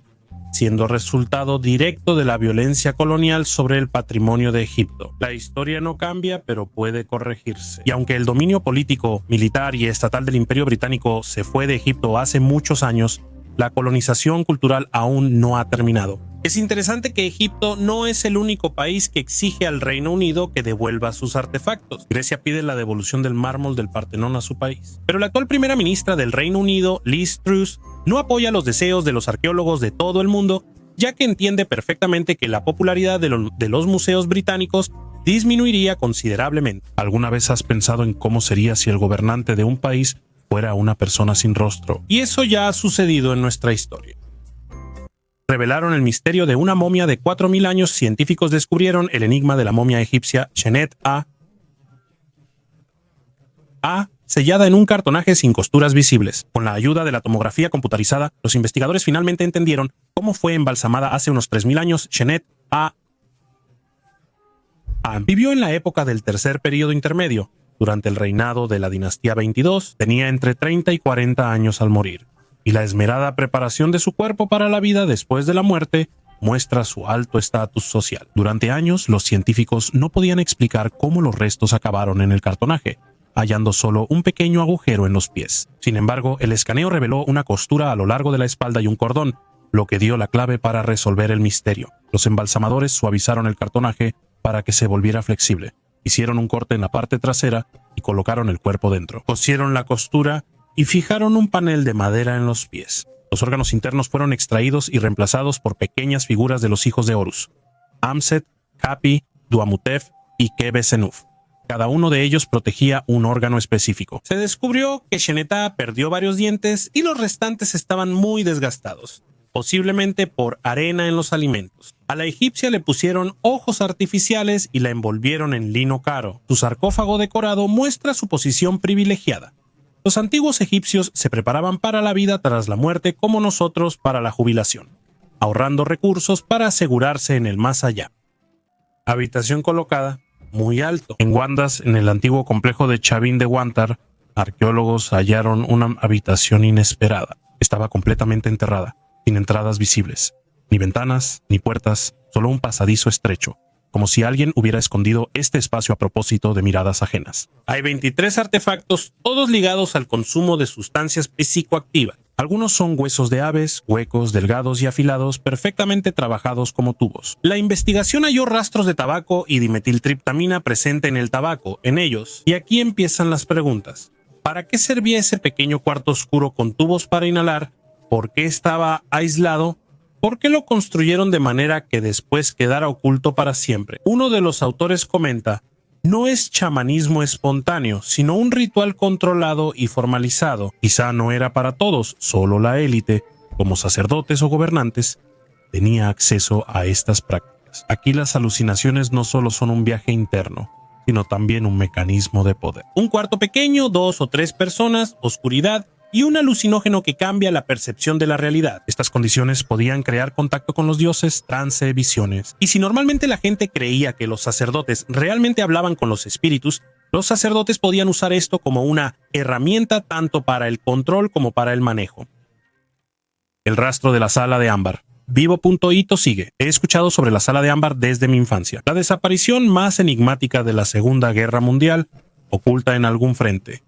siendo resultado directo de la violencia colonial sobre el patrimonio de Egipto. La historia no cambia, pero puede corregirse. Y aunque el dominio político, militar y estatal del Imperio Británico se fue de Egipto hace muchos años, la colonización cultural aún no ha terminado. Es interesante que Egipto no es el único país que exige al Reino Unido que devuelva sus artefactos. Grecia pide la devolución del mármol del Partenón a su país. Pero la actual primera ministra del Reino Unido, Liz Truss, no apoya los deseos de los arqueólogos de todo el mundo, ya que entiende perfectamente que la popularidad de los museos británicos disminuiría considerablemente. ¿Alguna vez has pensado en cómo sería si el gobernante de un país fuera una persona sin rostro? Y eso ya ha sucedido en nuestra historia. Revelaron el misterio de una momia de 4.000 años. Científicos descubrieron el enigma de la momia egipcia Shenet A, sellada en un cartonaje sin costuras visibles. Con la ayuda de la tomografía computarizada, los investigadores finalmente entendieron cómo fue embalsamada hace unos 3.000 años. Shenet A vivió en la época del tercer período intermedio. Durante el reinado de la dinastía 22, tenía entre 30 y 40 años al morir, y la esmerada preparación de su cuerpo para la vida después de la muerte muestra su alto estatus social. Durante años, los científicos no podían explicar cómo los restos acabaron en el cartonaje, hallando solo un pequeño agujero en los pies. Sin embargo, el escaneo reveló una costura a lo largo de la espalda y un cordón, lo que dio la clave para resolver el misterio. Los embalsamadores suavizaron el cartonaje para que se volviera flexible. Hicieron un corte en la parte trasera y colocaron el cuerpo dentro. Cosieron la costura y fijaron un panel de madera en los pies. Los órganos internos fueron extraídos y reemplazados por pequeñas figuras de los hijos de Horus: Amset, Hapi, Duamutef y Kebe-Senuf. Cada uno de ellos protegía un órgano específico. Se descubrió que Sheneta perdió varios dientes y los restantes estaban muy desgastados, posiblemente por arena en los alimentos. A la egipcia le pusieron ojos artificiales y la envolvieron en lino caro. Su sarcófago decorado muestra su posición privilegiada. Los antiguos egipcios se preparaban para la vida tras la muerte como nosotros para la jubilación, ahorrando recursos para asegurarse en el más allá. Habitación colocada muy alto. En Guandas, en el antiguo complejo de Chavín de Huántar, arqueólogos hallaron una habitación inesperada. Estaba completamente enterrada, sin entradas visibles, ni ventanas, ni puertas, solo un pasadizo estrecho, como si alguien hubiera escondido este espacio a propósito de miradas ajenas. Hay 23 artefactos, todos ligados al consumo de sustancias psicoactivas. Algunos son huesos de aves, huecos delgados y afilados, perfectamente trabajados como tubos. La investigación halló rastros de tabaco y dimetiltriptamina presente en el tabaco, en ellos. Y aquí empiezan las preguntas. ¿Para qué servía ese pequeño cuarto oscuro con tubos para inhalar? ¿Por qué estaba aislado? ¿Por qué lo construyeron de manera que después quedara oculto para siempre? Uno de los autores comenta: no es chamanismo espontáneo, sino un ritual controlado y formalizado. Quizá no era para todos, solo la élite, como sacerdotes o gobernantes, tenía acceso a estas prácticas. Aquí las alucinaciones no solo son un viaje interno, sino también un mecanismo de poder. Un cuarto pequeño, 2 o 3 personas, oscuridad y un alucinógeno que cambia la percepción de la realidad. Estas condiciones podían crear contacto con los dioses, trance, visiones. Y si normalmente la gente creía que los sacerdotes realmente hablaban con los espíritus, los sacerdotes podían usar esto como una herramienta tanto para el control como para el manejo. El rastro de la sala de ámbar. Vivo.ito sigue. He escuchado sobre la sala de ámbar desde mi infancia. La desaparición más enigmática de la Segunda Guerra Mundial, oculta en algún frente.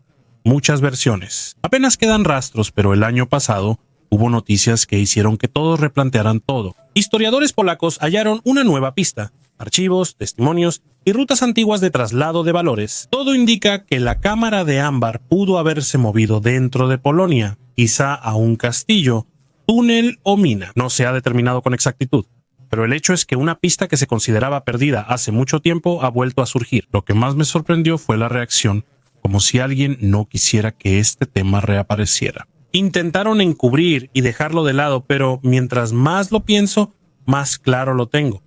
Muchas versiones. Apenas quedan rastros, pero el año pasado hubo noticias que hicieron que todos replantearan todo. Historiadores polacos hallaron una nueva pista, archivos, testimonios y rutas antiguas de traslado de valores. Todo indica que la cámara de ámbar pudo haberse movido dentro de Polonia, quizá a un castillo, túnel o mina. No se ha determinado con exactitud, pero el hecho es que una pista que se consideraba perdida hace mucho tiempo ha vuelto a surgir. Lo que más me sorprendió fue la reacción, como si alguien no quisiera que este tema reapareciera. Intentaron encubrir y dejarlo de lado, pero mientras más lo pienso, más claro lo tengo.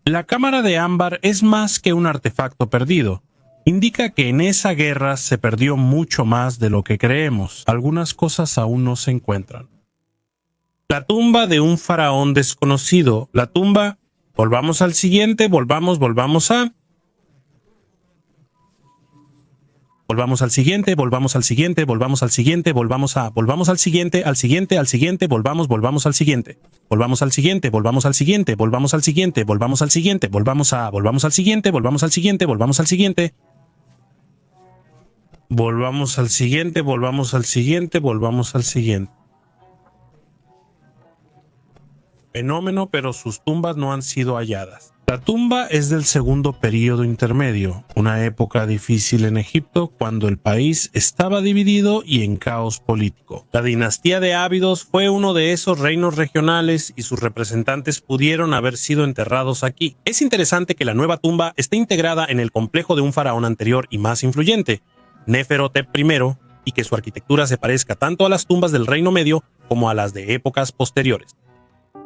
La cámara de ámbar es más que un artefacto perdido. Indica que en esa guerra se perdió mucho más de lo que creemos. Algunas cosas aún no se encuentran. La tumba de un faraón desconocido. La tumba... Volvamos al siguiente, volvamos al siguiente, volvamos al siguiente, volvamos al siguiente, volvamos al siguiente, al siguiente, volvamos al siguiente, volvamos al siguiente, volvamos al siguiente, volvamos al siguiente, volvamos al siguiente, volvamos al siguiente, volvamos al siguiente, volvamos al siguiente, volvamos al siguiente, volvamos al siguiente, volvamos al siguiente. Fenómeno, pero sus tumbas no han sido halladas. La tumba es del segundo período intermedio, una época difícil en Egipto cuando el país estaba dividido y en caos político. La dinastía de Ábidos fue uno de esos reinos regionales y sus representantes pudieron haber sido enterrados aquí. Es interesante que la nueva tumba esté integrada en el complejo de un faraón anterior y más influyente, Neferhotep I, y que su arquitectura se parezca tanto a las tumbas del Reino Medio como a las de épocas posteriores.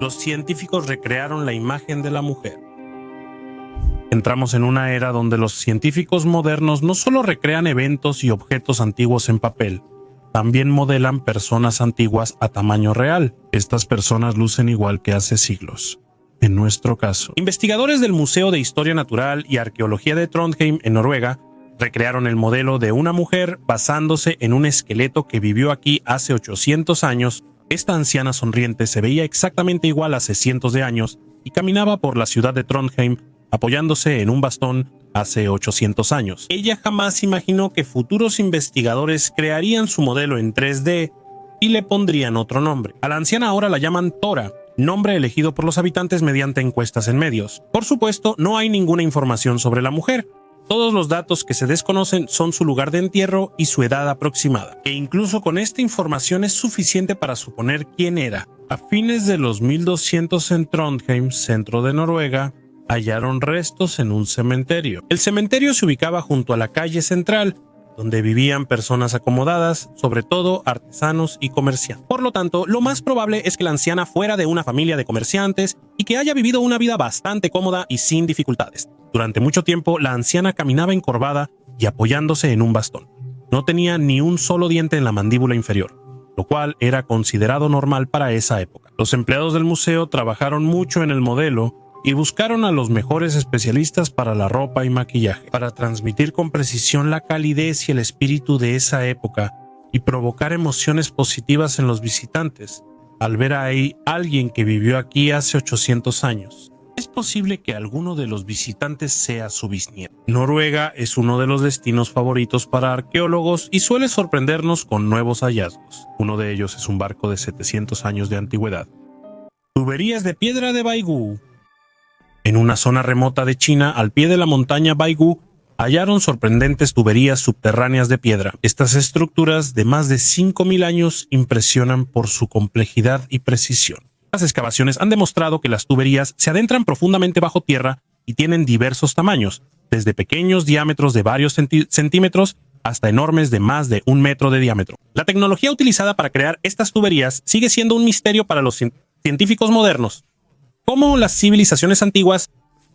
Los científicos recrearon la imagen de la mujer. Entramos en una era donde los científicos modernos no solo recrean eventos y objetos antiguos en papel, también modelan personas antiguas a tamaño real. Estas personas lucen igual que hace siglos. En nuestro caso, investigadores del Museo de Historia Natural y Arqueología de Trondheim, en Noruega, recrearon el modelo de una mujer basándose en un esqueleto que vivió aquí hace 800 años. Esta anciana sonriente se veía exactamente igual hace cientos de años y caminaba por la ciudad de Trondheim apoyándose en un bastón hace 800 años. Ella jamás imaginó que futuros investigadores crearían su modelo en 3D y le pondrían otro nombre. A la anciana ahora la llaman Tora, nombre elegido por los habitantes mediante encuestas en medios. Por supuesto, no hay ninguna información sobre la mujer. Todos los datos que se desconocen son su lugar de entierro y su edad aproximada, que incluso con esta información es suficiente para suponer quién era. A fines de los 1200 en Trondheim, centro de Noruega, hallaron restos en un cementerio. El cementerio se ubicaba junto a la calle central, donde vivían personas acomodadas, sobre todo artesanos y comerciantes. Por lo tanto, lo más probable es que la anciana fuera de una familia de comerciantes y que haya vivido una vida bastante cómoda y sin dificultades. Durante mucho tiempo, la anciana caminaba encorvada y apoyándose en un bastón. No tenía ni un solo diente en la mandíbula inferior, lo cual era considerado normal para esa época. Los empleados del museo trabajaron mucho en el modelo y buscaron a los mejores especialistas para la ropa y maquillaje, para transmitir con precisión la calidez y el espíritu de esa época y provocar emociones positivas en los visitantes al ver ahí a alguien que vivió aquí hace 800 años. Es posible que alguno de los visitantes sea su bisnieto. Noruega es uno de los destinos favoritos para arqueólogos y suele sorprendernos con nuevos hallazgos. Uno de ellos es un barco de 700 años de antigüedad. Tuberías de piedra de Baigú. En una zona remota de China, al pie de la montaña Baigú, hallaron sorprendentes tuberías subterráneas de piedra. Estas estructuras de más de 5.000 años impresionan por su complejidad y precisión. Las excavaciones han demostrado que las tuberías se adentran profundamente bajo tierra y tienen diversos tamaños, desde pequeños diámetros de varios centímetros hasta enormes de más de 1 metro de diámetro. La tecnología utilizada para crear estas tuberías sigue siendo un misterio para los científicos modernos. ¿Cómo las civilizaciones antiguas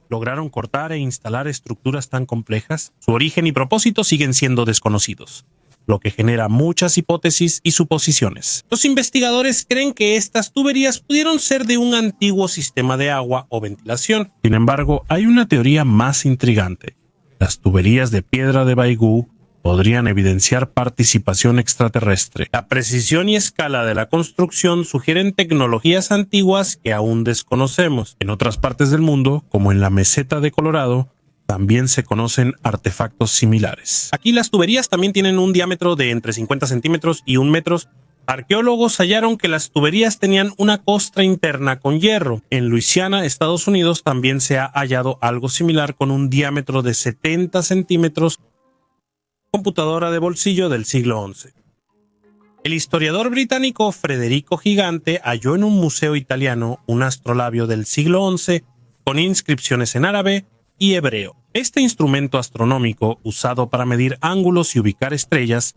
lograron cortar e instalar estructuras tan complejas? Su origen y propósito siguen siendo desconocidos, lo que genera muchas hipótesis y suposiciones. Los investigadores creen que estas tuberías pudieron ser de un antiguo sistema de agua o ventilación. Sin embargo, hay una teoría más intrigante. Las tuberías de piedra de Baigou podrían evidenciar participación extraterrestre. La precisión y escala de la construcción sugieren tecnologías antiguas que aún desconocemos. En otras partes del mundo, como en la meseta de Colorado, también se conocen artefactos similares. Aquí las tuberías también tienen un diámetro de entre 50 centímetros y 1 metro. Arqueólogos hallaron que las tuberías tenían una costra interna con hierro. En Luisiana, Estados Unidos, también se ha hallado algo similar con un diámetro de 70 centímetros. Computadora de bolsillo del siglo XI. El historiador británico Federico Gigante halló en un museo italiano un astrolabio del siglo XI con inscripciones en árabe y hebreo. Este instrumento astronómico, usado para medir ángulos y ubicar estrellas,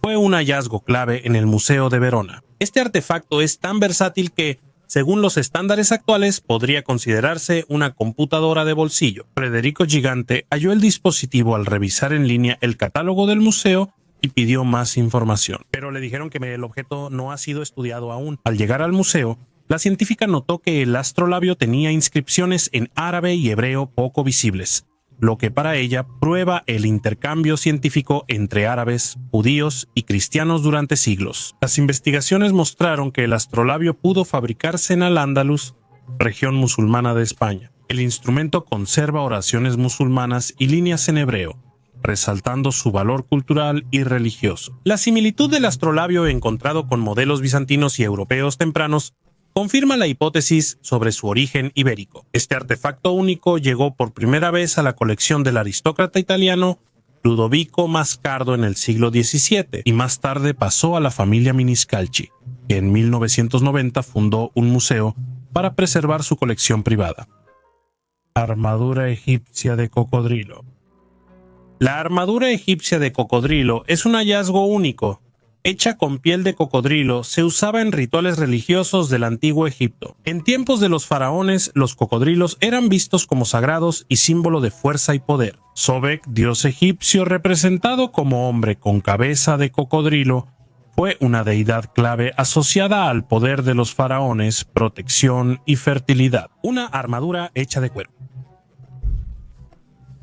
fue un hallazgo clave en el Museo de Verona. Este artefacto es tan versátil que, según los estándares actuales, podría considerarse una computadora de bolsillo. Federico Gigante halló el dispositivo al revisar en línea el catálogo del museo y pidió más información. Pero le dijeron que el objeto no ha sido estudiado aún. Al llegar al museo, la científica notó que el astrolabio tenía inscripciones en árabe y hebreo poco visibles, lo que para ella prueba el intercambio científico entre árabes, judíos y cristianos durante siglos. Las investigaciones mostraron que el astrolabio pudo fabricarse en Al-Ándalus, región musulmana de España. El instrumento conserva oraciones musulmanas y líneas en hebreo, resaltando su valor cultural y religioso. La similitud del astrolabio encontrado con modelos bizantinos y europeos tempranos confirma la hipótesis sobre su origen ibérico. Este artefacto único llegó por primera vez a la colección del aristócrata italiano Ludovico Mascardo en el siglo XVII y más tarde pasó a la familia Miniscalchi, que en 1990 fundó un museo para preservar su colección privada. Armadura egipcia de cocodrilo. La armadura egipcia de cocodrilo es un hallazgo único. Hecha con piel de cocodrilo, se usaba en rituales religiosos del antiguo Egipto. En tiempos de los faraones, los cocodrilos eran vistos como sagrados y símbolo de fuerza y poder. Sobek, dios egipcio representado como hombre con cabeza de cocodrilo, fue una deidad clave asociada al poder de los faraones, protección y fertilidad. Una armadura hecha de cuero.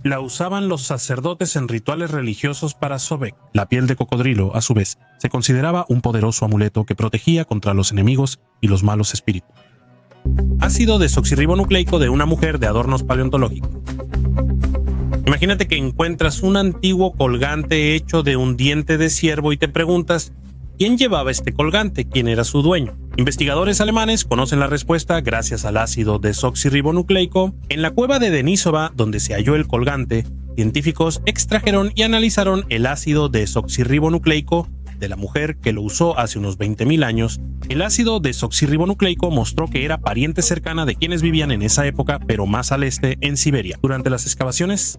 La usaban los sacerdotes en rituales religiosos para Sobek. La piel de cocodrilo, a su vez, se consideraba un poderoso amuleto que protegía contra los enemigos y los malos espíritus. Ácido desoxirribonucleico de una mujer de adornos paleontológicos. Imagínate que encuentras un antiguo colgante hecho de un diente de ciervo y te preguntas, ¿quién llevaba este colgante? ¿Quién era su dueño? Investigadores alemanes conocen la respuesta gracias al ácido desoxirribonucleico. En la cueva de Denisova, donde se halló el colgante, científicos extrajeron y analizaron el ácido desoxirribonucleico de la mujer que lo usó hace unos 20.000 años. El ácido desoxirribonucleico mostró que era pariente cercana de quienes vivían en esa época, pero más al este, en Siberia. Durante las excavaciones,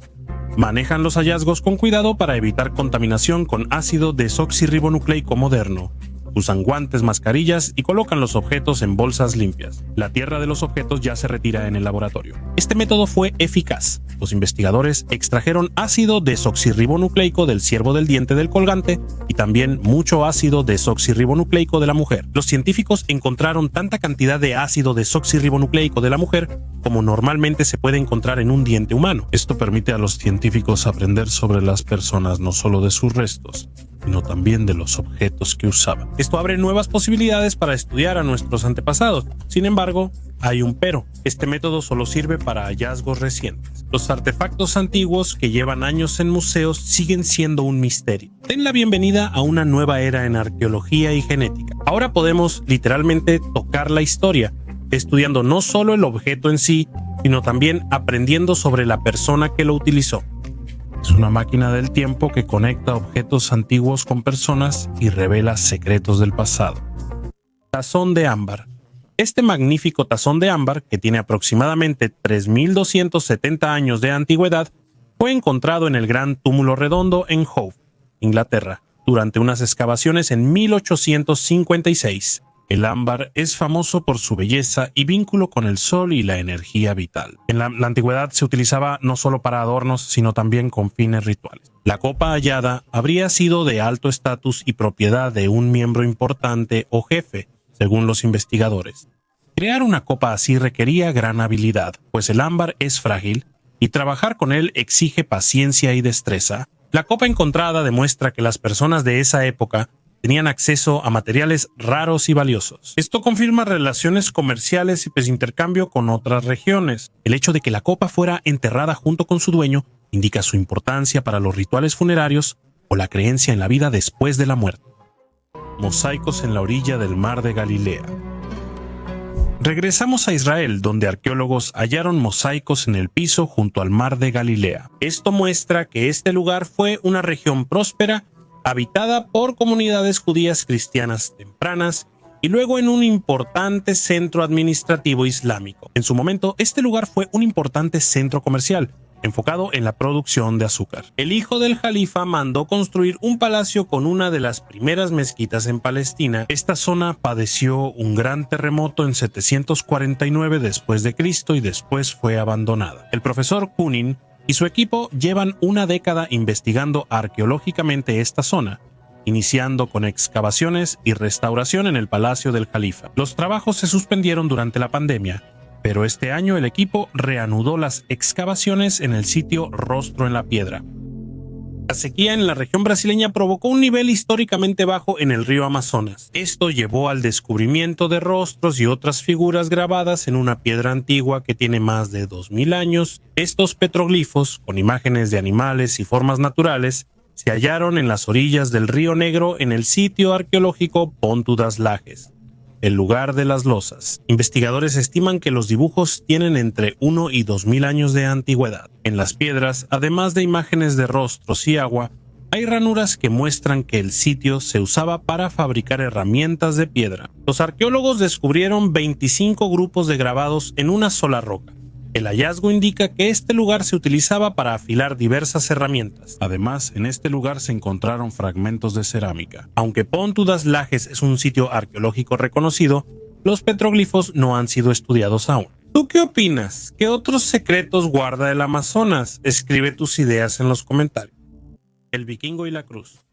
manejan los hallazgos con cuidado para evitar contaminación con ácido desoxirribonucleico moderno. Usan guantes, mascarillas y colocan los objetos en bolsas limpias. La tierra de los objetos ya se retira en el laboratorio. Este método fue eficaz. Los investigadores extrajeron ácido desoxirribonucleico del ciervo del diente del colgante y también mucho ácido desoxirribonucleico de la mujer. Los científicos encontraron tanta cantidad de ácido desoxirribonucleico de la mujer como normalmente se puede encontrar en un diente humano. Esto permite a los científicos aprender sobre las personas, no solo de sus restos, sino también de los objetos que usaban. Esto abre nuevas posibilidades para estudiar a nuestros antepasados. Sin embargo, hay un pero. Este método solo sirve para hallazgos recientes. Los artefactos antiguos que llevan años en museos siguen siendo un misterio. Den la bienvenida a una nueva era en arqueología y genética. Ahora podemos literalmente tocar la historia, estudiando no solo el objeto en sí, sino también aprendiendo sobre la persona que lo utilizó. Es una máquina del tiempo que conecta objetos antiguos con personas y revela secretos del pasado. Tazón de ámbar. Este magnífico tazón de ámbar, que tiene aproximadamente 3.270 años de antigüedad, fue encontrado en el Gran Túmulo Redondo en Hove, Inglaterra, durante unas excavaciones en 1856. El ámbar es famoso por su belleza y vínculo con el sol y la energía vital. En la antigüedad se utilizaba no solo para adornos, sino también con fines rituales. La copa hallada habría sido de alto estatus y propiedad de un miembro importante o jefe, según los investigadores. Crear una copa así requería gran habilidad, pues el ámbar es frágil y trabajar con él exige paciencia y destreza. La copa encontrada demuestra que las personas de esa época tenían acceso a materiales raros y valiosos. Esto confirma relaciones comerciales y intercambio con otras regiones. El hecho de que la copa fuera enterrada junto con su dueño indica su importancia para los rituales funerarios o la creencia en la vida después de la muerte. Mosaicos en la orilla del mar de Galilea. Regresamos a Israel, donde arqueólogos hallaron mosaicos en el piso junto al mar de Galilea. Esto muestra que este lugar fue una región próspera, habitada por comunidades judías cristianas tempranas y luego en un importante centro administrativo islámico. En su momento, este lugar fue un importante centro comercial, enfocado en la producción de azúcar. El hijo del califa mandó construir un palacio con una de las primeras mezquitas en Palestina. Esta zona padeció un gran terremoto en 749 después de Cristo y después fue abandonada. El profesor Kunin y su equipo llevan una década investigando arqueológicamente esta zona, iniciando con excavaciones y restauración en el palacio del califa. Los trabajos se suspendieron durante la pandemia, pero este año el equipo reanudó las excavaciones en el sitio Rostro en la Piedra. La sequía en la región brasileña provocó un nivel históricamente bajo en el río Amazonas. Esto llevó al descubrimiento de rostros y otras figuras grabadas en una piedra antigua que tiene más de 2000 años. Estos petroglifos, con imágenes de animales y formas naturales, se hallaron en las orillas del río Negro en el sitio arqueológico Ponta das Lajes, el lugar de las losas. Investigadores estiman que los dibujos tienen entre 1 y 2000 años de antigüedad. En las piedras, además de imágenes de rostros y agua, hay ranuras que muestran que el sitio se usaba para fabricar herramientas de piedra. Los arqueólogos descubrieron 25 grupos de grabados en una sola roca. El hallazgo indica que este lugar se utilizaba para afilar diversas herramientas. Además, en este lugar se encontraron fragmentos de cerámica. Aunque Ponta das Lajes es un sitio arqueológico reconocido, los petroglifos no han sido estudiados aún. ¿Tú qué opinas? ¿Qué otros secretos guarda el Amazonas? Escribe tus ideas en los comentarios. El vikingo y la cruz.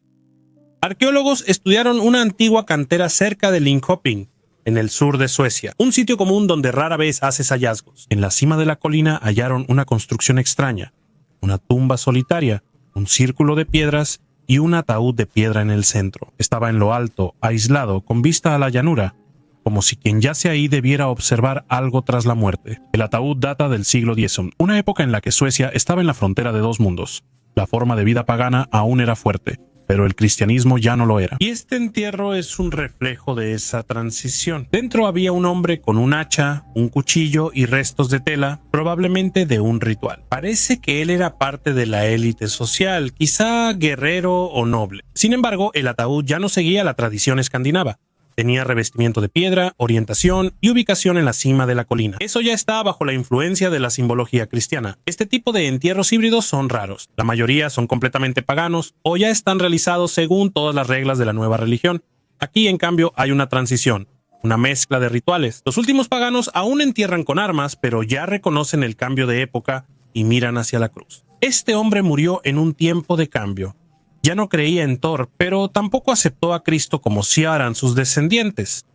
Arqueólogos estudiaron una antigua cantera cerca de Linköping, en el sur de Suecia, un sitio común donde rara vez haces hallazgos. En la cima de la colina hallaron una construcción extraña, una tumba solitaria, un círculo de piedras y un ataúd de piedra en el centro. Estaba en lo alto, aislado, con vista a la llanura, como si quien yace ahí debiera observar algo tras la muerte. El ataúd data del siglo X, una época en la que Suecia estaba en la frontera de dos mundos. La forma de vida pagana aún era fuerte, pero el cristianismo ya no lo era. Y este entierro es un reflejo de esa transición. Dentro había un hombre con un hacha, un cuchillo y restos de tela, probablemente de un ritual. Parece que él era parte de la élite social, quizá guerrero o noble. Sin embargo, el ataúd ya no seguía la tradición escandinava. Tenía revestimiento de piedra, orientación y ubicación en la cima de la colina. Eso ya está bajo la influencia de la simbología cristiana. Este tipo de entierros híbridos son raros. La mayoría son completamente paganos o ya están realizados según todas las reglas de la nueva religión. Aquí, en cambio, hay una transición, una mezcla de rituales. Los últimos paganos aún entierran con armas, pero ya reconocen el cambio de época y miran hacia la cruz. Este hombre murió en un tiempo de cambio. Ya no creía en Thor, pero tampoco aceptó a Cristo como si harán sus descendientes.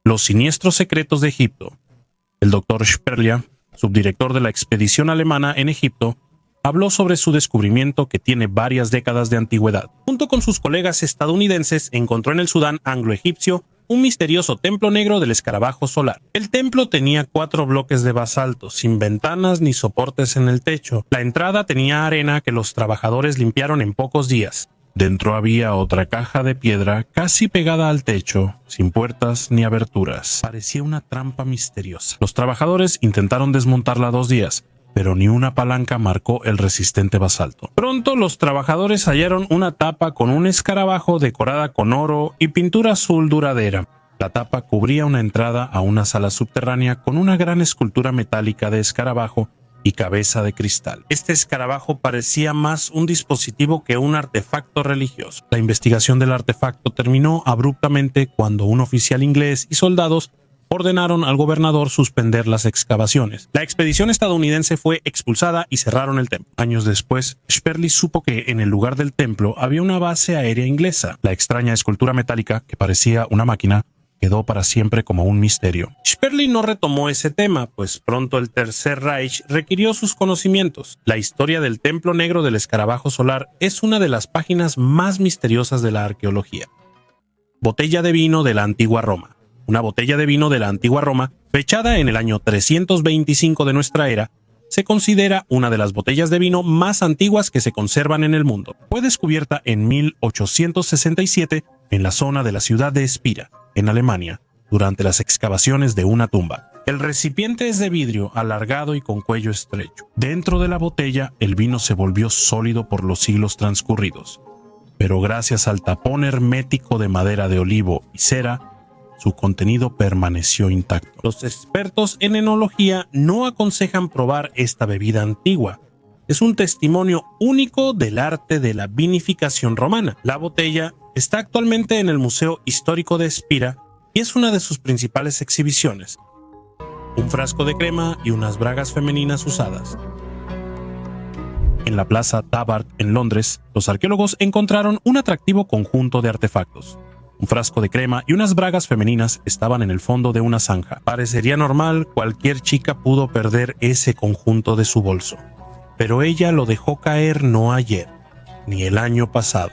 Los siniestros secretos de Egipto. El Dr. Sperlia, subdirector de la expedición alemana en Egipto, habló sobre su descubrimiento que tiene varias décadas de antigüedad. Junto con sus colegas estadounidenses, encontró en el Sudán anglo-egipcio un misterioso templo negro del escarabajo solar. El templo tenía 4 bloques de basalto, sin ventanas ni soportes en el techo. La entrada tenía arena que los trabajadores limpiaron en pocos días. Dentro había otra caja de piedra casi pegada al techo, sin puertas ni aberturas. Parecía una trampa misteriosa. Los trabajadores intentaron desmontarla 2 días, pero ni una palanca marcó el resistente basalto. Pronto los trabajadores hallaron una tapa con un escarabajo decorada con oro y pintura azul duradera. La tapa cubría una entrada a una sala subterránea con una gran escultura metálica de escarabajo y cabeza de cristal. Este escarabajo parecía más un dispositivo que un artefacto religioso. La investigación del artefacto terminó abruptamente cuando un oficial inglés y soldados ordenaron al gobernador suspender las excavaciones. La expedición estadounidense fue expulsada y cerraron el templo. Años después, Sperling supo que en el lugar del templo había una base aérea inglesa. La extraña escultura metálica, que parecía una máquina, quedó para siempre como un misterio. Sperling no retomó ese tema, pues pronto el Tercer Reich requirió sus conocimientos. La historia del Templo Negro del Escarabajo Solar es una de las páginas más misteriosas de la arqueología. Botella de vino de la antigua Roma. Una botella de vino de la antigua Roma, fechada en el año 325 de nuestra era, se considera una de las botellas de vino más antiguas que se conservan en el mundo. Fue descubierta en 1867 en la zona de la ciudad de Spira, en Alemania, durante las excavaciones de una tumba. El recipiente es de vidrio, alargado y con cuello estrecho. Dentro de la botella, el vino se volvió sólido por los siglos transcurridos, pero gracias al tapón hermético de madera de olivo y cera, su contenido permaneció intacto. Los expertos en enología no aconsejan probar esta bebida antigua. Es un testimonio único del arte de la vinificación romana. La botella está actualmente en el Museo Histórico de Spira y es una de sus principales exhibiciones. Un frasco de crema y unas bragas femeninas usadas. En la Plaza Tabard en Londres, los arqueólogos encontraron un atractivo conjunto de artefactos. Un frasco de crema y unas bragas femeninas estaban en el fondo de una zanja. Parecería normal, cualquier chica pudo perder ese conjunto de su bolso. Pero ella lo dejó caer no ayer, ni el año pasado,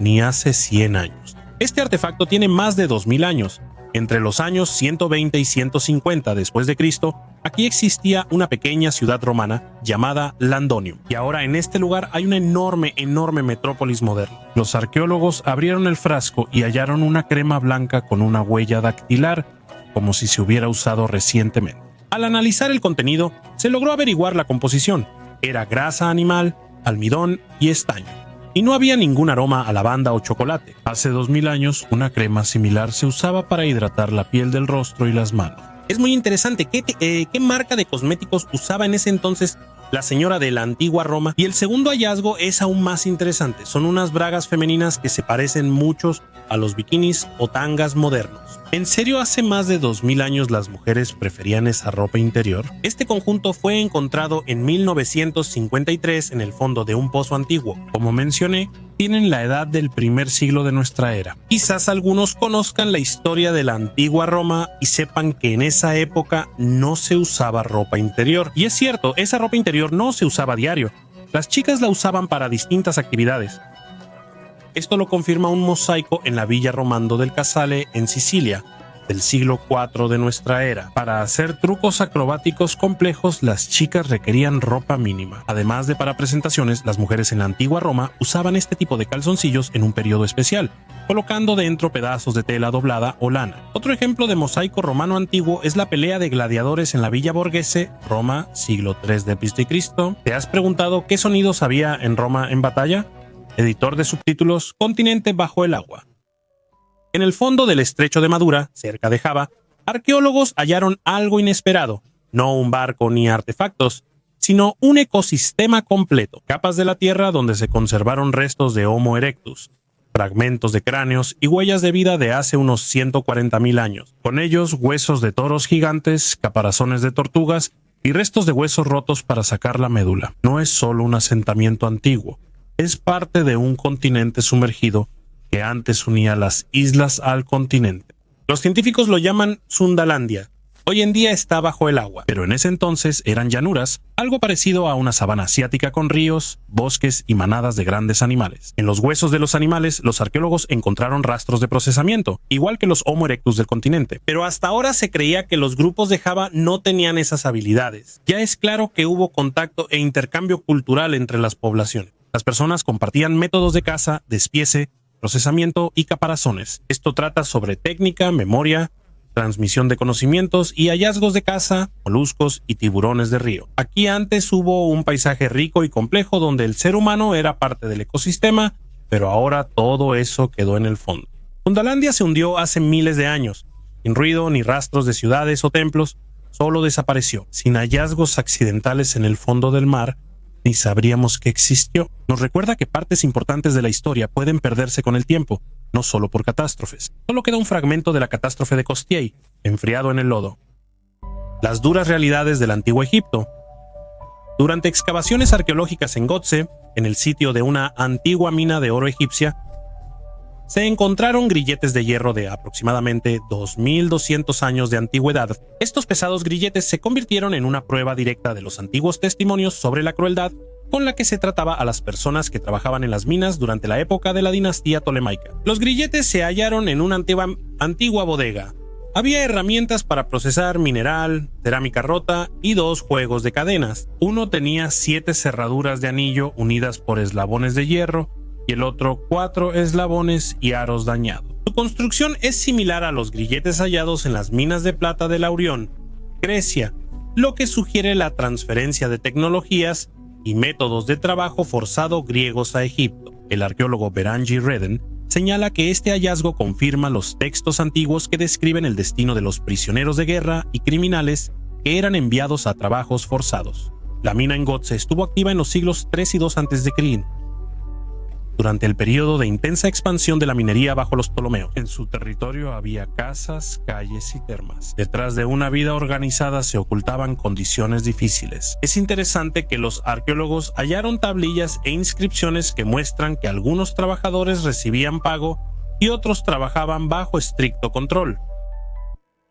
ni hace 100 años. Este artefacto tiene más de 2000 años. Entre los años 120 y 150 después de Cristo, aquí existía una pequeña ciudad romana llamada Landonium, y ahora en este lugar hay una enorme metrópolis moderna. Los arqueólogos abrieron el frasco y hallaron una crema blanca con una huella dactilar, como si se hubiera usado recientemente. Al analizar el contenido, se logró averiguar la composición. Era grasa animal, almidón y estaño, y no había ningún aroma a lavanda o chocolate. Hace 2000 años, una crema similar se usaba para hidratar la piel del rostro y las manos. Es muy interesante. ¿Qué marca de cosméticos usaba en ese entonces la señora de la antigua Roma? Y el segundo hallazgo es aún más interesante. Son unas bragas femeninas que se parecen mucho a los bikinis o tangas modernos. ¿En serio hace más de 2000 años las mujeres preferían esa ropa interior? Este conjunto fue encontrado en 1953 en el fondo de un pozo antiguo. Como mencioné, tienen la edad del primer siglo de nuestra era. Quizás algunos conozcan la historia de la antigua Roma y sepan que en esa época no se usaba ropa interior. Y es cierto, esa ropa interior no se usaba a diario. Las chicas la usaban para distintas actividades. Esto lo confirma un mosaico en la Villa Romando del Casale, en Sicilia, del siglo IV de nuestra era. Para hacer trucos acrobáticos complejos, las chicas requerían ropa mínima. Además de para presentaciones, las mujeres en la antigua Roma usaban este tipo de calzoncillos en un periodo especial, colocando dentro pedazos de tela doblada o lana. Otro ejemplo de mosaico romano antiguo es la pelea de gladiadores en la Villa Borghese, Roma, siglo III d.C. ¿Te has preguntado qué sonidos había en Roma en batalla? Editor de subtítulos, Continente bajo el agua. En el fondo del estrecho de Madura, cerca de Java, arqueólogos hallaron algo inesperado, no un barco ni artefactos, sino un ecosistema completo, capas de la tierra donde se conservaron restos de Homo erectus, fragmentos de cráneos y huellas de vida de hace unos 140.000 años, con ellos huesos de toros gigantes, caparazones de tortugas y restos de huesos rotos para sacar la médula. No es solo un asentamiento antiguo, es parte de un continente sumergido que antes unía las islas al continente. Los científicos lo llaman Sundalandia. Hoy en día está bajo el agua, pero en ese entonces eran llanuras, algo parecido a una sabana asiática con ríos, bosques y manadas de grandes animales. En los huesos de los animales, los arqueólogos encontraron rastros de procesamiento, igual que los Homo erectus del continente. Pero hasta ahora se creía que los grupos de Java no tenían esas habilidades. Ya es claro que hubo contacto e intercambio cultural entre las poblaciones. Las personas compartían métodos de caza, despiece, procesamiento y caparazones. Esto trata sobre técnica, memoria transmisión de conocimientos y hallazgos de caza, moluscos y tiburones de río. Aquí antes hubo un paisaje rico y complejo donde el ser humano era parte del ecosistema, pero ahora todo eso quedó en el fondo. Fundalandia se hundió hace miles de años, sin ruido ni rastros de ciudades o templos, solo desapareció, sin hallazgos accidentales en el fondo del mar, ni sabríamos que existió. Nos recuerda que partes importantes de la historia pueden perderse con el tiempo, no solo por catástrofes. Solo queda un fragmento de la catástrofe de Kostiei, enfriado en el lodo. Las duras realidades del antiguo Egipto. Durante excavaciones arqueológicas en Gotze, en el sitio de una antigua mina de oro egipcia, se encontraron grilletes de hierro de aproximadamente 2200 años de antigüedad. Estos pesados grilletes se convirtieron en una prueba directa de los antiguos testimonios sobre la crueldad con la que se trataba a las personas que trabajaban en las minas durante la época de la dinastía tolemaica. Los grilletes se hallaron en una antigua bodega. Había herramientas para procesar mineral, cerámica rota y 2 juegos de cadenas. Uno tenía 7 cerraduras de anillo unidas por eslabones de hierro y el otro 4 eslabones y aros dañados. Su construcción es similar a los grilletes hallados en las minas de plata de Laurión, Grecia, lo que sugiere la transferencia de tecnologías y métodos de trabajo forzado griegos a Egipto. El arqueólogo Berangi Redden señala que este hallazgo confirma los textos antiguos que describen el destino de los prisioneros de guerra y criminales que eran enviados a trabajos forzados. La mina en Gotze estuvo activa en los siglos 3 y 2 a.C., durante el periodo de intensa expansión de la minería bajo los Ptolomeos. En su territorio había casas, calles y termas. Detrás de una vida organizada se ocultaban condiciones difíciles. Es interesante que los arqueólogos hallaron tablillas e inscripciones que muestran que algunos trabajadores recibían pago y otros trabajaban bajo estricto control.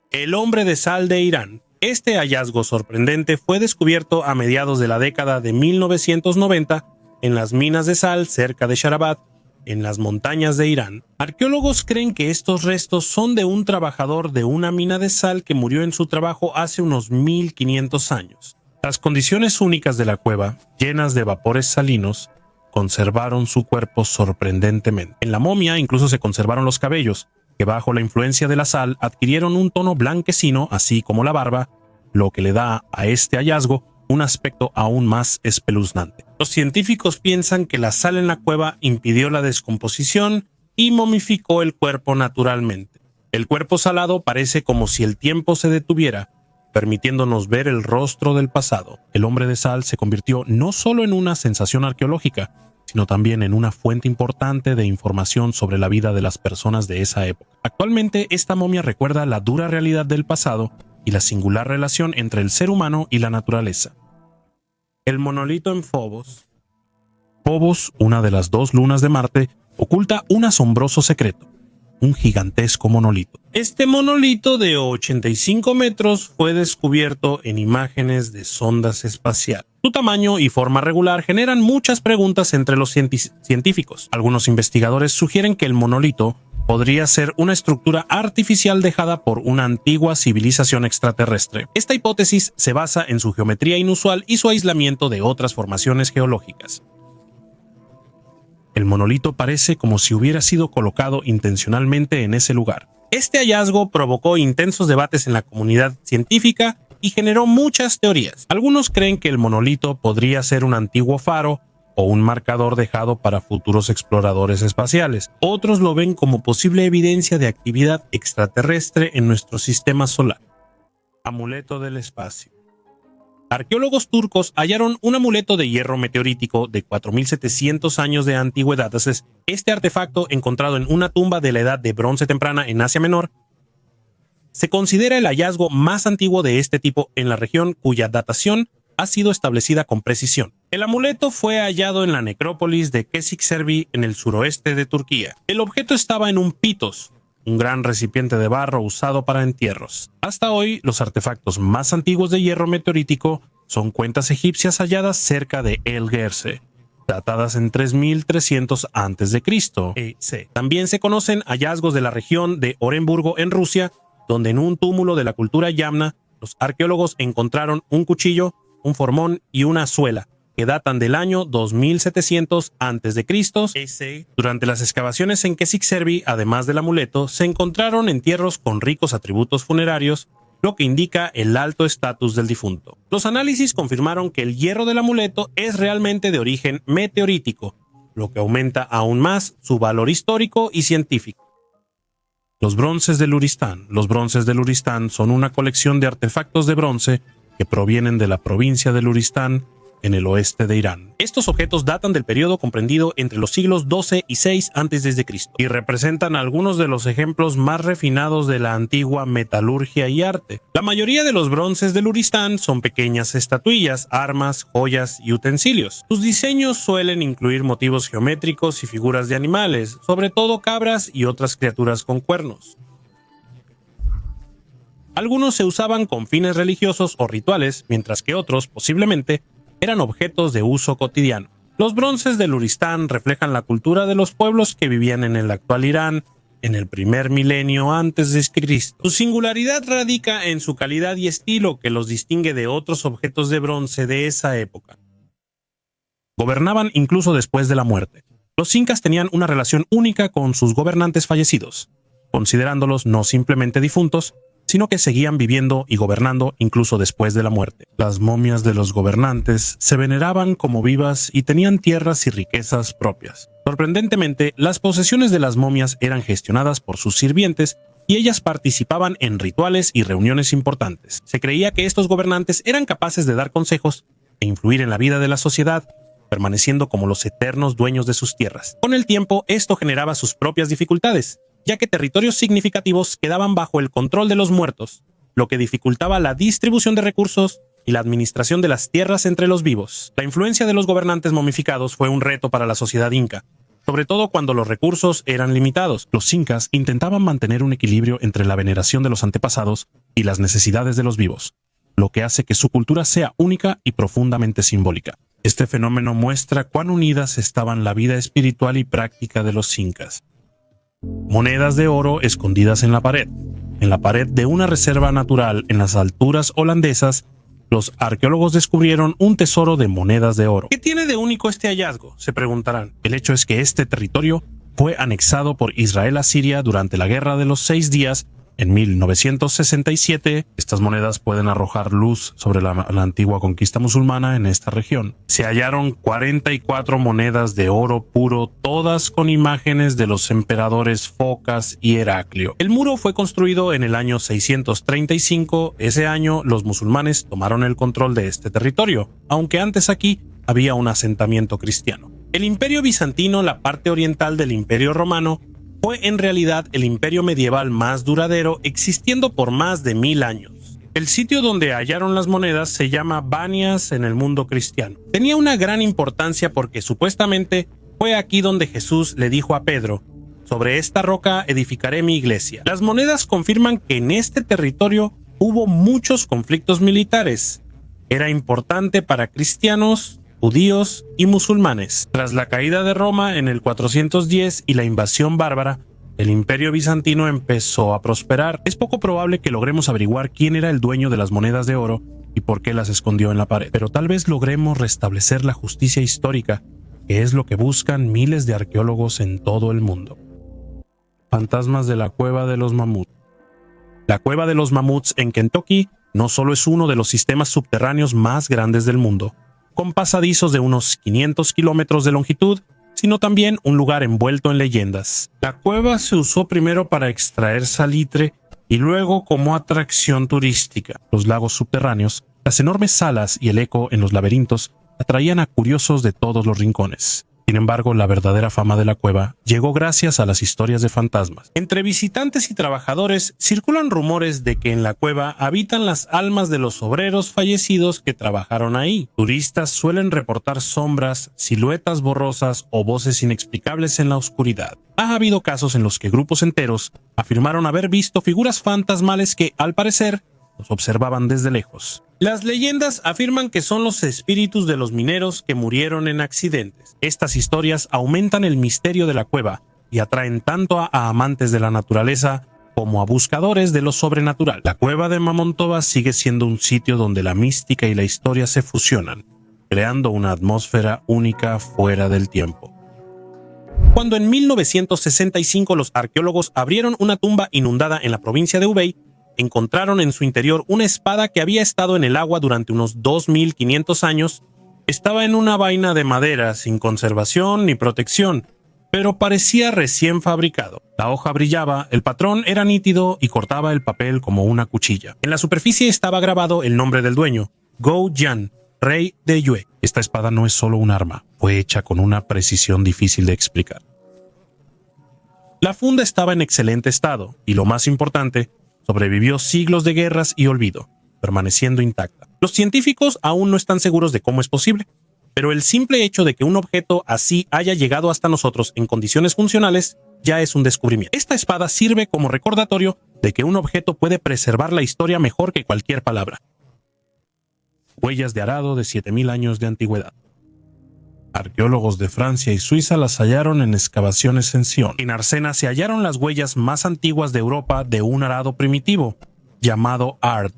El hombre de sal de Irán. Este hallazgo sorprendente fue descubierto a mediados de la década de 1990 en las minas de sal cerca de Sharabat, en las montañas de Irán. Arqueólogos creen que estos restos son de un trabajador de una mina de sal que murió en su trabajo hace unos 1500 años. Las condiciones únicas de la cueva, llenas de vapores salinos, conservaron su cuerpo sorprendentemente. En la momia incluso se conservaron los cabellos, que bajo la influencia de la sal adquirieron un tono blanquecino, así como la barba, lo que le da a este hallazgo un aspecto aún más espeluznante. Los científicos piensan que la sal en la cueva impidió la descomposición y momificó el cuerpo naturalmente. El cuerpo salado parece como si el tiempo se detuviera, permitiéndonos ver el rostro del pasado. El hombre de sal se convirtió no solo en una sensación arqueológica, sino también en una fuente importante de información sobre la vida de las personas de esa época. Actualmente, esta momia recuerda la dura realidad del pasado y la singular relación entre el ser humano y la naturaleza. El monolito en Phobos. Phobos, una de las 2 lunas de Marte, oculta un asombroso secreto: un gigantesco monolito. Este monolito de 85 metros fue descubierto en imágenes de sondas espaciales. Su tamaño y forma regular generan muchas preguntas entre los científicos. Algunos investigadores sugieren que el monolito podría ser una estructura artificial dejada por una antigua civilización extraterrestre. Esta hipótesis se basa en su geometría inusual y su aislamiento de otras formaciones geológicas. El monolito parece como si hubiera sido colocado intencionalmente en ese lugar. Este hallazgo provocó intensos debates en la comunidad científica y generó muchas teorías. Algunos creen que el monolito podría ser un antiguo faro o un marcador dejado para futuros exploradores espaciales. Otros lo ven como posible evidencia de actividad extraterrestre en nuestro sistema solar. Amuleto del espacio. Arqueólogos turcos hallaron un amuleto de hierro meteorítico de 4700 años de antigüedad. Este artefacto, encontrado en una tumba de la edad de bronce temprana en Asia Menor, se considera el hallazgo más antiguo de este tipo en la región, cuya datación ha sido establecida con precisión. El amuleto fue hallado en la necrópolis de Kesikservi en el suroeste de Turquía. El objeto estaba en un pitos, un gran recipiente de barro usado para entierros. Hasta hoy, los artefactos más antiguos de hierro meteorítico son cuentas egipcias halladas cerca de El Gerse, datadas en 3300 a.C. EC. También se conocen hallazgos de la región de Orenburgo en Rusia, donde en un túmulo de la cultura yamna, los arqueólogos encontraron un cuchillo, un formón y una suela, que datan del año 2700 a.C. Durante las excavaciones en Kesik-Servi, además del amuleto, se encontraron entierros con ricos atributos funerarios, lo que indica el alto estatus del difunto. Los análisis confirmaron que el hierro del amuleto es realmente de origen meteorítico, lo que aumenta aún más su valor histórico y científico. Los bronces del Uristán. Los bronces del Uristán son una colección de artefactos de bronce que provienen de la provincia del Uristán, en el oeste de Irán. Estos objetos datan del periodo comprendido entre los siglos XII y VI a.C. y representan algunos de los ejemplos más refinados de la antigua metalurgia y arte. La mayoría de los bronces del Uristán son pequeñas estatuillas, armas, joyas y utensilios. Sus diseños suelen incluir motivos geométricos y figuras de animales, sobre todo cabras y otras criaturas con cuernos. Algunos se usaban con fines religiosos o rituales, mientras que otros, posiblemente, eran objetos de uso cotidiano. Los bronces del Uristán reflejan la cultura de los pueblos que vivían en el actual Irán en el primer milenio antes de Cristo. Su singularidad radica en su calidad y estilo que los distingue de otros objetos de bronce de esa época. Gobernaban incluso después de la muerte. Los incas tenían una relación única con sus gobernantes fallecidos, considerándolos no simplemente difuntos, sino que seguían viviendo y gobernando incluso después de la muerte. Las momias de los gobernantes se veneraban como vivas y tenían tierras y riquezas propias. Sorprendentemente, las posesiones de las momias eran gestionadas por sus sirvientes y ellas participaban en rituales y reuniones importantes. Se creía que estos gobernantes eran capaces de dar consejos e influir en la vida de la sociedad, permaneciendo como los eternos dueños de sus tierras. Con el tiempo, esto generaba sus propias dificultades, ya que territorios significativos quedaban bajo el control de los muertos, lo que dificultaba la distribución de recursos y la administración de las tierras entre los vivos. La influencia de los gobernantes momificados fue un reto para la sociedad inca, sobre todo cuando los recursos eran limitados. Los incas intentaban mantener un equilibrio entre la veneración de los antepasados y las necesidades de los vivos, lo que hace que su cultura sea única y profundamente simbólica. Este fenómeno muestra cuán unidas estaban la vida espiritual y práctica de los incas. Monedas de oro escondidas en la pared. En la pared de una reserva natural en las alturas holandesas, los arqueólogos descubrieron un tesoro de monedas de oro. ¿Qué tiene de único este hallazgo?, se preguntarán. El hecho es que este territorio fue anexado por Israel a Siria durante la Guerra de los 6 Días en 1967. Estas monedas pueden arrojar luz sobre la antigua conquista musulmana en esta región. Se hallaron 44 monedas de oro puro, todas con imágenes de los emperadores Focas y Heraclio. El muro fue construido en el año 635. Ese año los musulmanes tomaron el control de este territorio, aunque antes aquí había un asentamiento cristiano. El Imperio Bizantino, la parte oriental del Imperio Romano, fue en realidad el imperio medieval más duradero, existiendo por más de 1000 años. El sitio donde hallaron las monedas se llama Banias en el mundo cristiano. Tenía una gran importancia porque supuestamente fue aquí donde Jesús le dijo a Pedro: sobre esta roca edificaré mi iglesia. Las monedas confirman que en este territorio hubo muchos conflictos militares. Era importante para cristianos, judíos y musulmanes. Tras la caída de Roma en el 410 y la invasión bárbara, el Imperio Bizantino empezó a prosperar. Es poco probable que logremos averiguar quién era el dueño de las monedas de oro y por qué las escondió en la pared, pero tal vez logremos restablecer la justicia histórica, que es lo que buscan miles de arqueólogos en todo el mundo. Fantasmas de la Cueva de los Mamuts. La Cueva de los Mamuts en Kentucky no solo es uno de los sistemas subterráneos más grandes del mundo, con pasadizos de unos 500 kilómetros de longitud, sino también un lugar envuelto en leyendas. La cueva se usó primero para extraer salitre y luego como atracción turística. Los lagos subterráneos, las enormes salas y el eco en los laberintos atraían a curiosos de todos los rincones. Sin embargo, la verdadera fama de la cueva llegó gracias a las historias de fantasmas. Entre visitantes y trabajadores circulan rumores de que en la cueva habitan las almas de los obreros fallecidos que trabajaron ahí. Turistas suelen reportar sombras, siluetas borrosas o voces inexplicables en la oscuridad. Ha habido casos en los que grupos enteros afirmaron haber visto figuras fantasmales que, al parecer, los observaban desde lejos. Las leyendas afirman que son los espíritus de los mineros que murieron en accidentes. Estas historias aumentan el misterio de la cueva y atraen tanto a amantes de la naturaleza como a buscadores de lo sobrenatural. La cueva de Mamontova sigue siendo un sitio donde la mística y la historia se fusionan. creando una atmósfera única fuera del tiempo. Cuando en 1965 los arqueólogos abrieron una tumba inundada en la provincia de Hubei, encontraron en su interior una espada que había estado en el agua durante unos 2500 años. Estaba en una vaina de madera sin conservación ni protección, pero parecía recién fabricado. La hoja brillaba, el patrón era nítido y cortaba el papel como una cuchilla. En la superficie estaba grabado el nombre del dueño, Gou Yan, rey de Yue. Esta espada no es solo un arma, fue hecha con una precisión difícil de explicar. La funda estaba en excelente estado y, lo más importante, sobrevivió siglos de guerras y olvido, permaneciendo intacta. Los científicos aún no están seguros de cómo es posible, pero el simple hecho de que un objeto así haya llegado hasta nosotros en condiciones funcionales ya es un descubrimiento. Esta espada sirve como recordatorio de que un objeto puede preservar la historia mejor que cualquier palabra. Huellas de arado de 7000 años de antigüedad. Arqueólogos de Francia y Suiza las hallaron en excavaciones en Sion. En Arsena se hallaron las huellas más antiguas de Europa de un arado primitivo, llamado Art,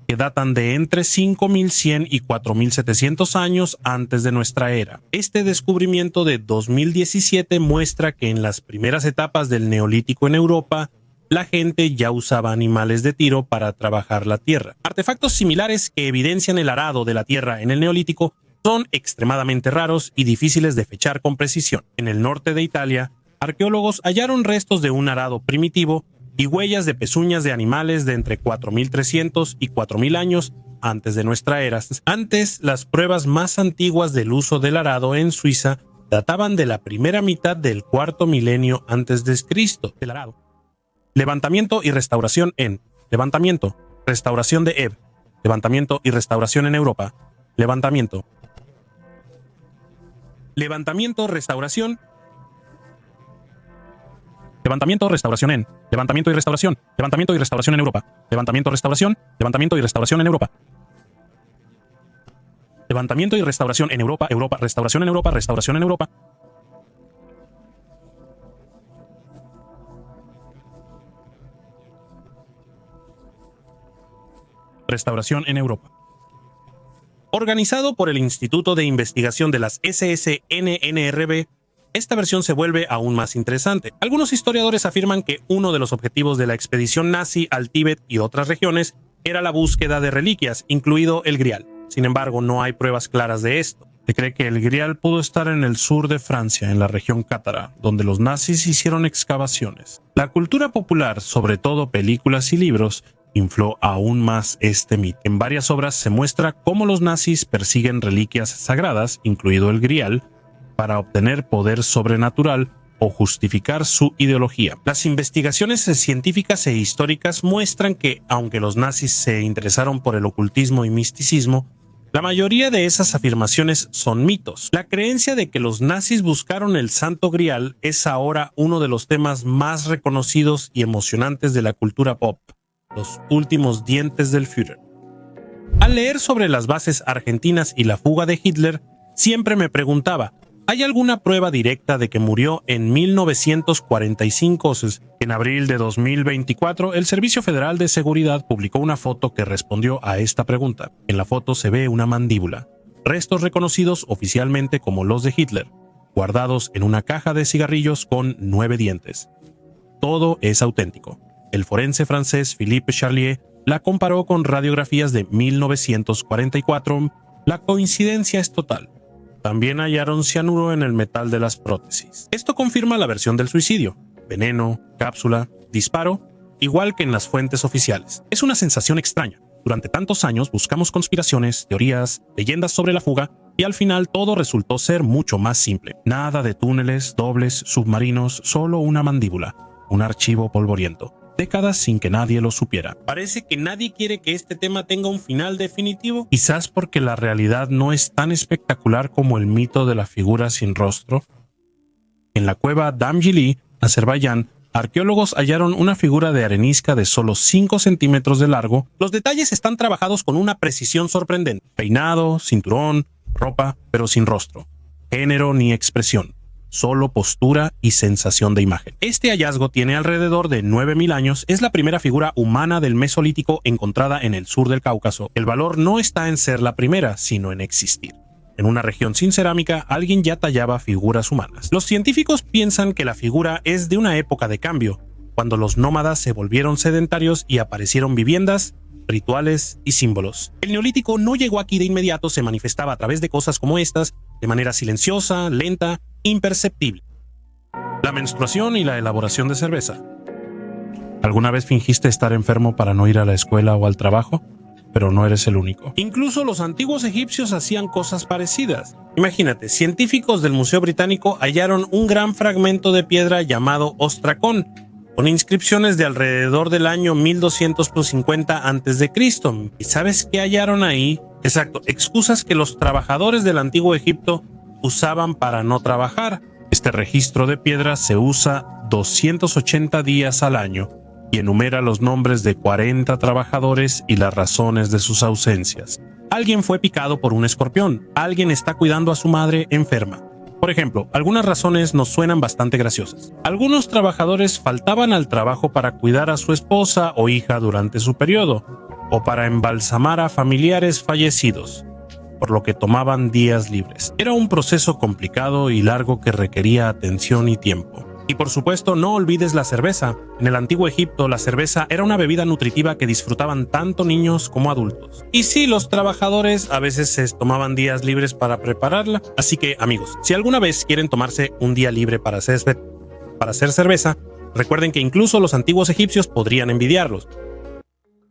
que datan de entre 5100 y 4700 años antes de nuestra era. Este descubrimiento de 2017 muestra que en las primeras etapas del Neolítico en Europa, la gente ya usaba animales de tiro para trabajar la tierra. Artefactos similares que evidencian el arado de la tierra en el Neolítico son extremadamente raros y difíciles de fechar con precisión. En el norte de Italia, arqueólogos hallaron restos de un arado primitivo y huellas de pezuñas de animales de entre 4300 y 4000 años antes de nuestra era. Antes, las pruebas más antiguas del uso del arado en Suiza databan de la primera mitad del cuarto milenio antes de Cristo. El arado. Levantamiento y restauración en Levantamiento, restauración de Eb, levantamiento y restauración en Europa, levantamiento, restauración, levantamiento, restauración en, levantamiento y restauración en Europa, levantamiento, restauración en Europa, levantamiento y restauración en Europa, restauración en Europa, restauración en Europa. Restauración en Europa. Organizado por el Instituto de Investigación de las SSNNRB, esta versión se vuelve aún más interesante. Algunos historiadores afirman que uno de los objetivos de la expedición nazi al Tíbet y otras regiones era la búsqueda de reliquias, incluido el Grial. Sin embargo, no hay pruebas claras de esto. Se cree que el Grial pudo estar en el sur de Francia, en la región cátara, donde los nazis hicieron excavaciones. La cultura popular, sobre todo películas y libros, infló aún más este mito. En varias obras se muestra cómo los nazis persiguen reliquias sagradas, incluido el Grial, para obtener poder sobrenatural o justificar su ideología. Las investigaciones científicas e históricas muestran que, aunque los nazis se interesaron por el ocultismo y misticismo, la mayoría de esas afirmaciones son mitos. La creencia de que los nazis buscaron el Santo Grial es ahora uno de los temas más reconocidos y emocionantes de la cultura pop. Los últimos dientes del Führer. Al leer sobre las bases argentinas y la fuga de Hitler, siempre me preguntaba, ¿hay alguna prueba directa de que murió en 1945? En abril de 2024, el Servicio Federal de Seguridad publicó una foto que respondió a esta pregunta. En la foto se ve una mandíbula, restos reconocidos oficialmente como los de Hitler, guardados en una caja de cigarrillos con 9 dientes. Todo es auténtico. El forense francés Philippe Charlier la comparó con radiografías de 1944. La coincidencia es total. También hallaron cianuro en el metal de las prótesis. Esto confirma la versión del suicidio. Veneno, cápsula, disparo, igual que en las fuentes oficiales. Es una sensación extraña. Durante tantos años buscamos conspiraciones, teorías, leyendas sobre la fuga, y al final todo resultó ser mucho más simple. Nada de túneles, dobles, submarinos, solo una mandíbula, un archivo polvoriento. Décadas sin que nadie lo supiera. Parece que nadie quiere que este tema tenga un final definitivo. Quizás porque la realidad no es tan espectacular como el mito de la figura sin rostro. En la cueva Damjili, Azerbaiyán, arqueólogos hallaron una figura de arenisca de solo 5 centímetros de largo. Los detalles están trabajados con una precisión sorprendente. Peinado, cinturón, ropa, pero sin rostro, género ni expresión. Solo postura y sensación de imagen. Este hallazgo tiene alrededor de 9000 años, es la primera figura humana del Mesolítico encontrada en el sur del Cáucaso. El valor no está en ser la primera, sino en existir. En una región sin cerámica, alguien ya tallaba figuras humanas. Los científicos piensan que la figura es de una época de cambio, cuando los nómadas se volvieron sedentarios y aparecieron viviendas, rituales y símbolos. El neolítico no llegó aquí de inmediato, se manifestaba a través de cosas como estas, de manera silenciosa, lenta, imperceptible. La menstruación y la elaboración de cerveza. ¿Alguna vez fingiste estar enfermo para no ir a la escuela o al trabajo? Pero no eres el único. Incluso los antiguos egipcios hacían cosas parecidas. Imagínate, científicos del Museo Británico hallaron un gran fragmento de piedra llamado ostracón, con inscripciones de alrededor del año 1250 a.C. ¿Y sabes qué hallaron ahí? Exacto, excusas que los trabajadores del antiguo Egipto usaban para no trabajar. Este registro de piedra se usa 280 días al año y enumera los nombres de 40 trabajadores y las razones de sus ausencias. Alguien fue picado por un escorpión, alguien está cuidando a su madre enferma. Por ejemplo, algunas razones nos suenan bastante graciosas. Algunos trabajadores faltaban al trabajo para cuidar a su esposa o hija durante su periodo, o para embalsamar a familiares fallecidos, por lo que tomaban días libres. Era un proceso complicado y largo que requería atención y tiempo. Y por supuesto, no olvides la cerveza. En el antiguo Egipto, la cerveza era una bebida nutritiva que disfrutaban tanto niños como adultos. Y sí, los trabajadores a veces se tomaban días libres para prepararla. Así que, amigos, si alguna vez quieren tomarse un día libre para hacer cerveza, recuerden que incluso los antiguos egipcios podrían envidiarlos.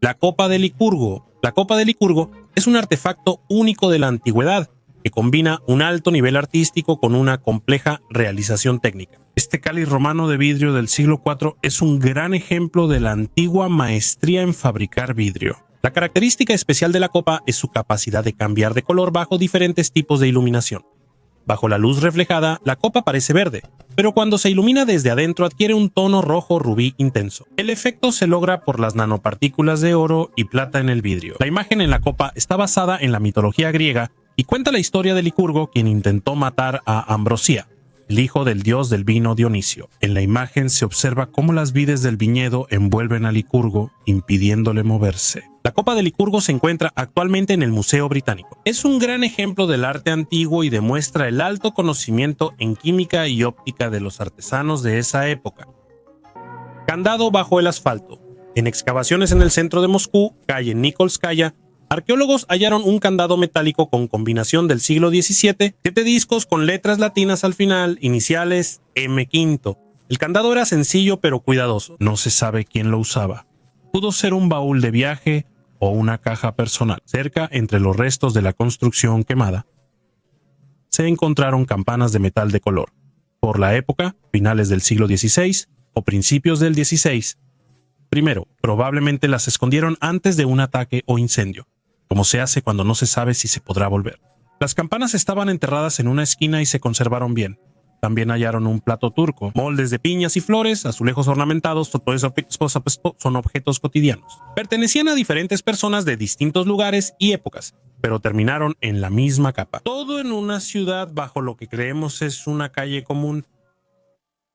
La copa de Licurgo. La copa de Licurgo es un artefacto único de la antigüedad que combina un alto nivel artístico con una compleja realización técnica. Este cáliz romano de vidrio del siglo IV es un gran ejemplo de la antigua maestría en fabricar vidrio. La característica especial de la copa es su capacidad de cambiar de color bajo diferentes tipos de iluminación. Bajo la luz reflejada, la copa parece verde, pero cuando se ilumina desde adentro adquiere un tono rojo rubí intenso. El efecto se logra por las nanopartículas de oro y plata en el vidrio. La imagen en la copa está basada en la mitología griega y cuenta la historia de Licurgo, quien intentó matar a Ambrosía, el hijo del dios del vino Dionisio. En la imagen se observa cómo las vides del viñedo envuelven a Licurgo, impidiéndole moverse. La copa de Licurgo se encuentra actualmente en el Museo Británico. Es un gran ejemplo del arte antiguo y demuestra el alto conocimiento en química y óptica de los artesanos de esa época. Candado bajo el asfalto. En excavaciones en el centro de Moscú, calle Nikolskaya, arqueólogos hallaron un candado metálico con combinación del siglo XVII, 7 discos con letras latinas al final, iniciales M5. El candado era sencillo pero cuidadoso. No se sabe quién lo usaba. Pudo ser un baúl de viaje o una caja personal. Cerca, entre los restos de la construcción quemada, se encontraron campanas de metal de color. Por la época, finales del siglo XVI o principios del XVI. Primero, probablemente las escondieron antes de un ataque o incendio, como se hace cuando no se sabe si se podrá volver. Las campanas estaban enterradas en una esquina y se conservaron bien. También hallaron un plato turco, moldes de piñas y flores, azulejos ornamentados, todo eso son objetos cotidianos. Pertenecían a diferentes personas de distintos lugares y épocas, pero terminaron en la misma capa. Todo en una ciudad bajo lo que creemos es una calle común.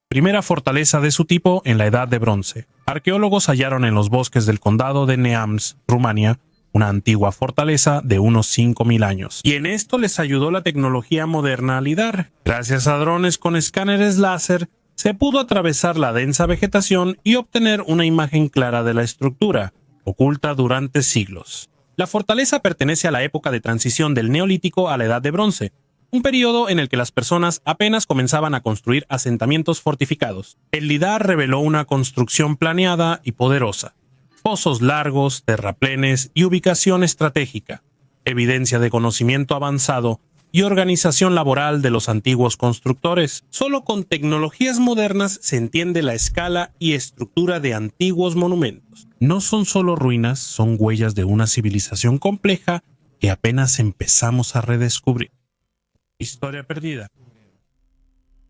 Primera fortaleza de su tipo en la Edad de Bronce. Arqueólogos hallaron en los bosques del condado de Neams, Rumania, una antigua fortaleza de unos 5.000 años. Y en esto les ayudó la tecnología moderna a lidar. Gracias a drones con escáneres láser, se pudo atravesar la densa vegetación y obtener una imagen clara de la estructura, oculta durante siglos. La fortaleza pertenece a la época de transición del Neolítico a la Edad de Bronce, un periodo en el que las personas apenas comenzaban a construir asentamientos fortificados. El lidar reveló una construcción planeada y poderosa. Pozos largos, terraplenes y ubicación estratégica, evidencia de conocimiento avanzado y organización laboral de los antiguos constructores. Solo con tecnologías modernas se entiende la escala y estructura de antiguos monumentos. No son solo ruinas, son huellas de una civilización compleja que apenas empezamos a redescubrir. Historia perdida.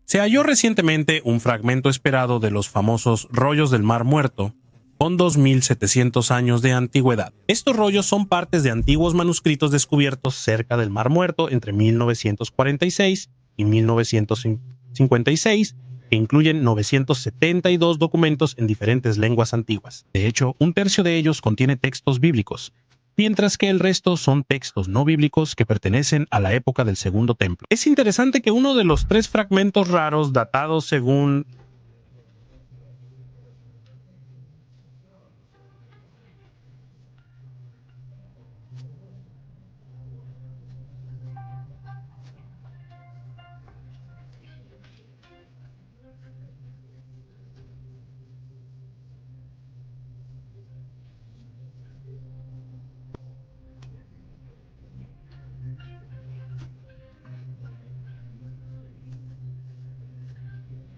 Se halló recientemente un fragmento esperado de los famosos rollos del Mar Muerto, con 2.700 años de antigüedad. Estos rollos son partes de antiguos manuscritos descubiertos cerca del Mar Muerto entre 1946 y 1956, que incluyen 972 documentos en diferentes lenguas antiguas. De hecho, un tercio de ellos contiene textos bíblicos. mientras que el resto son textos no bíblicos que pertenecen a la época del Segundo Templo. Es interesante que uno de los 3 fragmentos raros datados según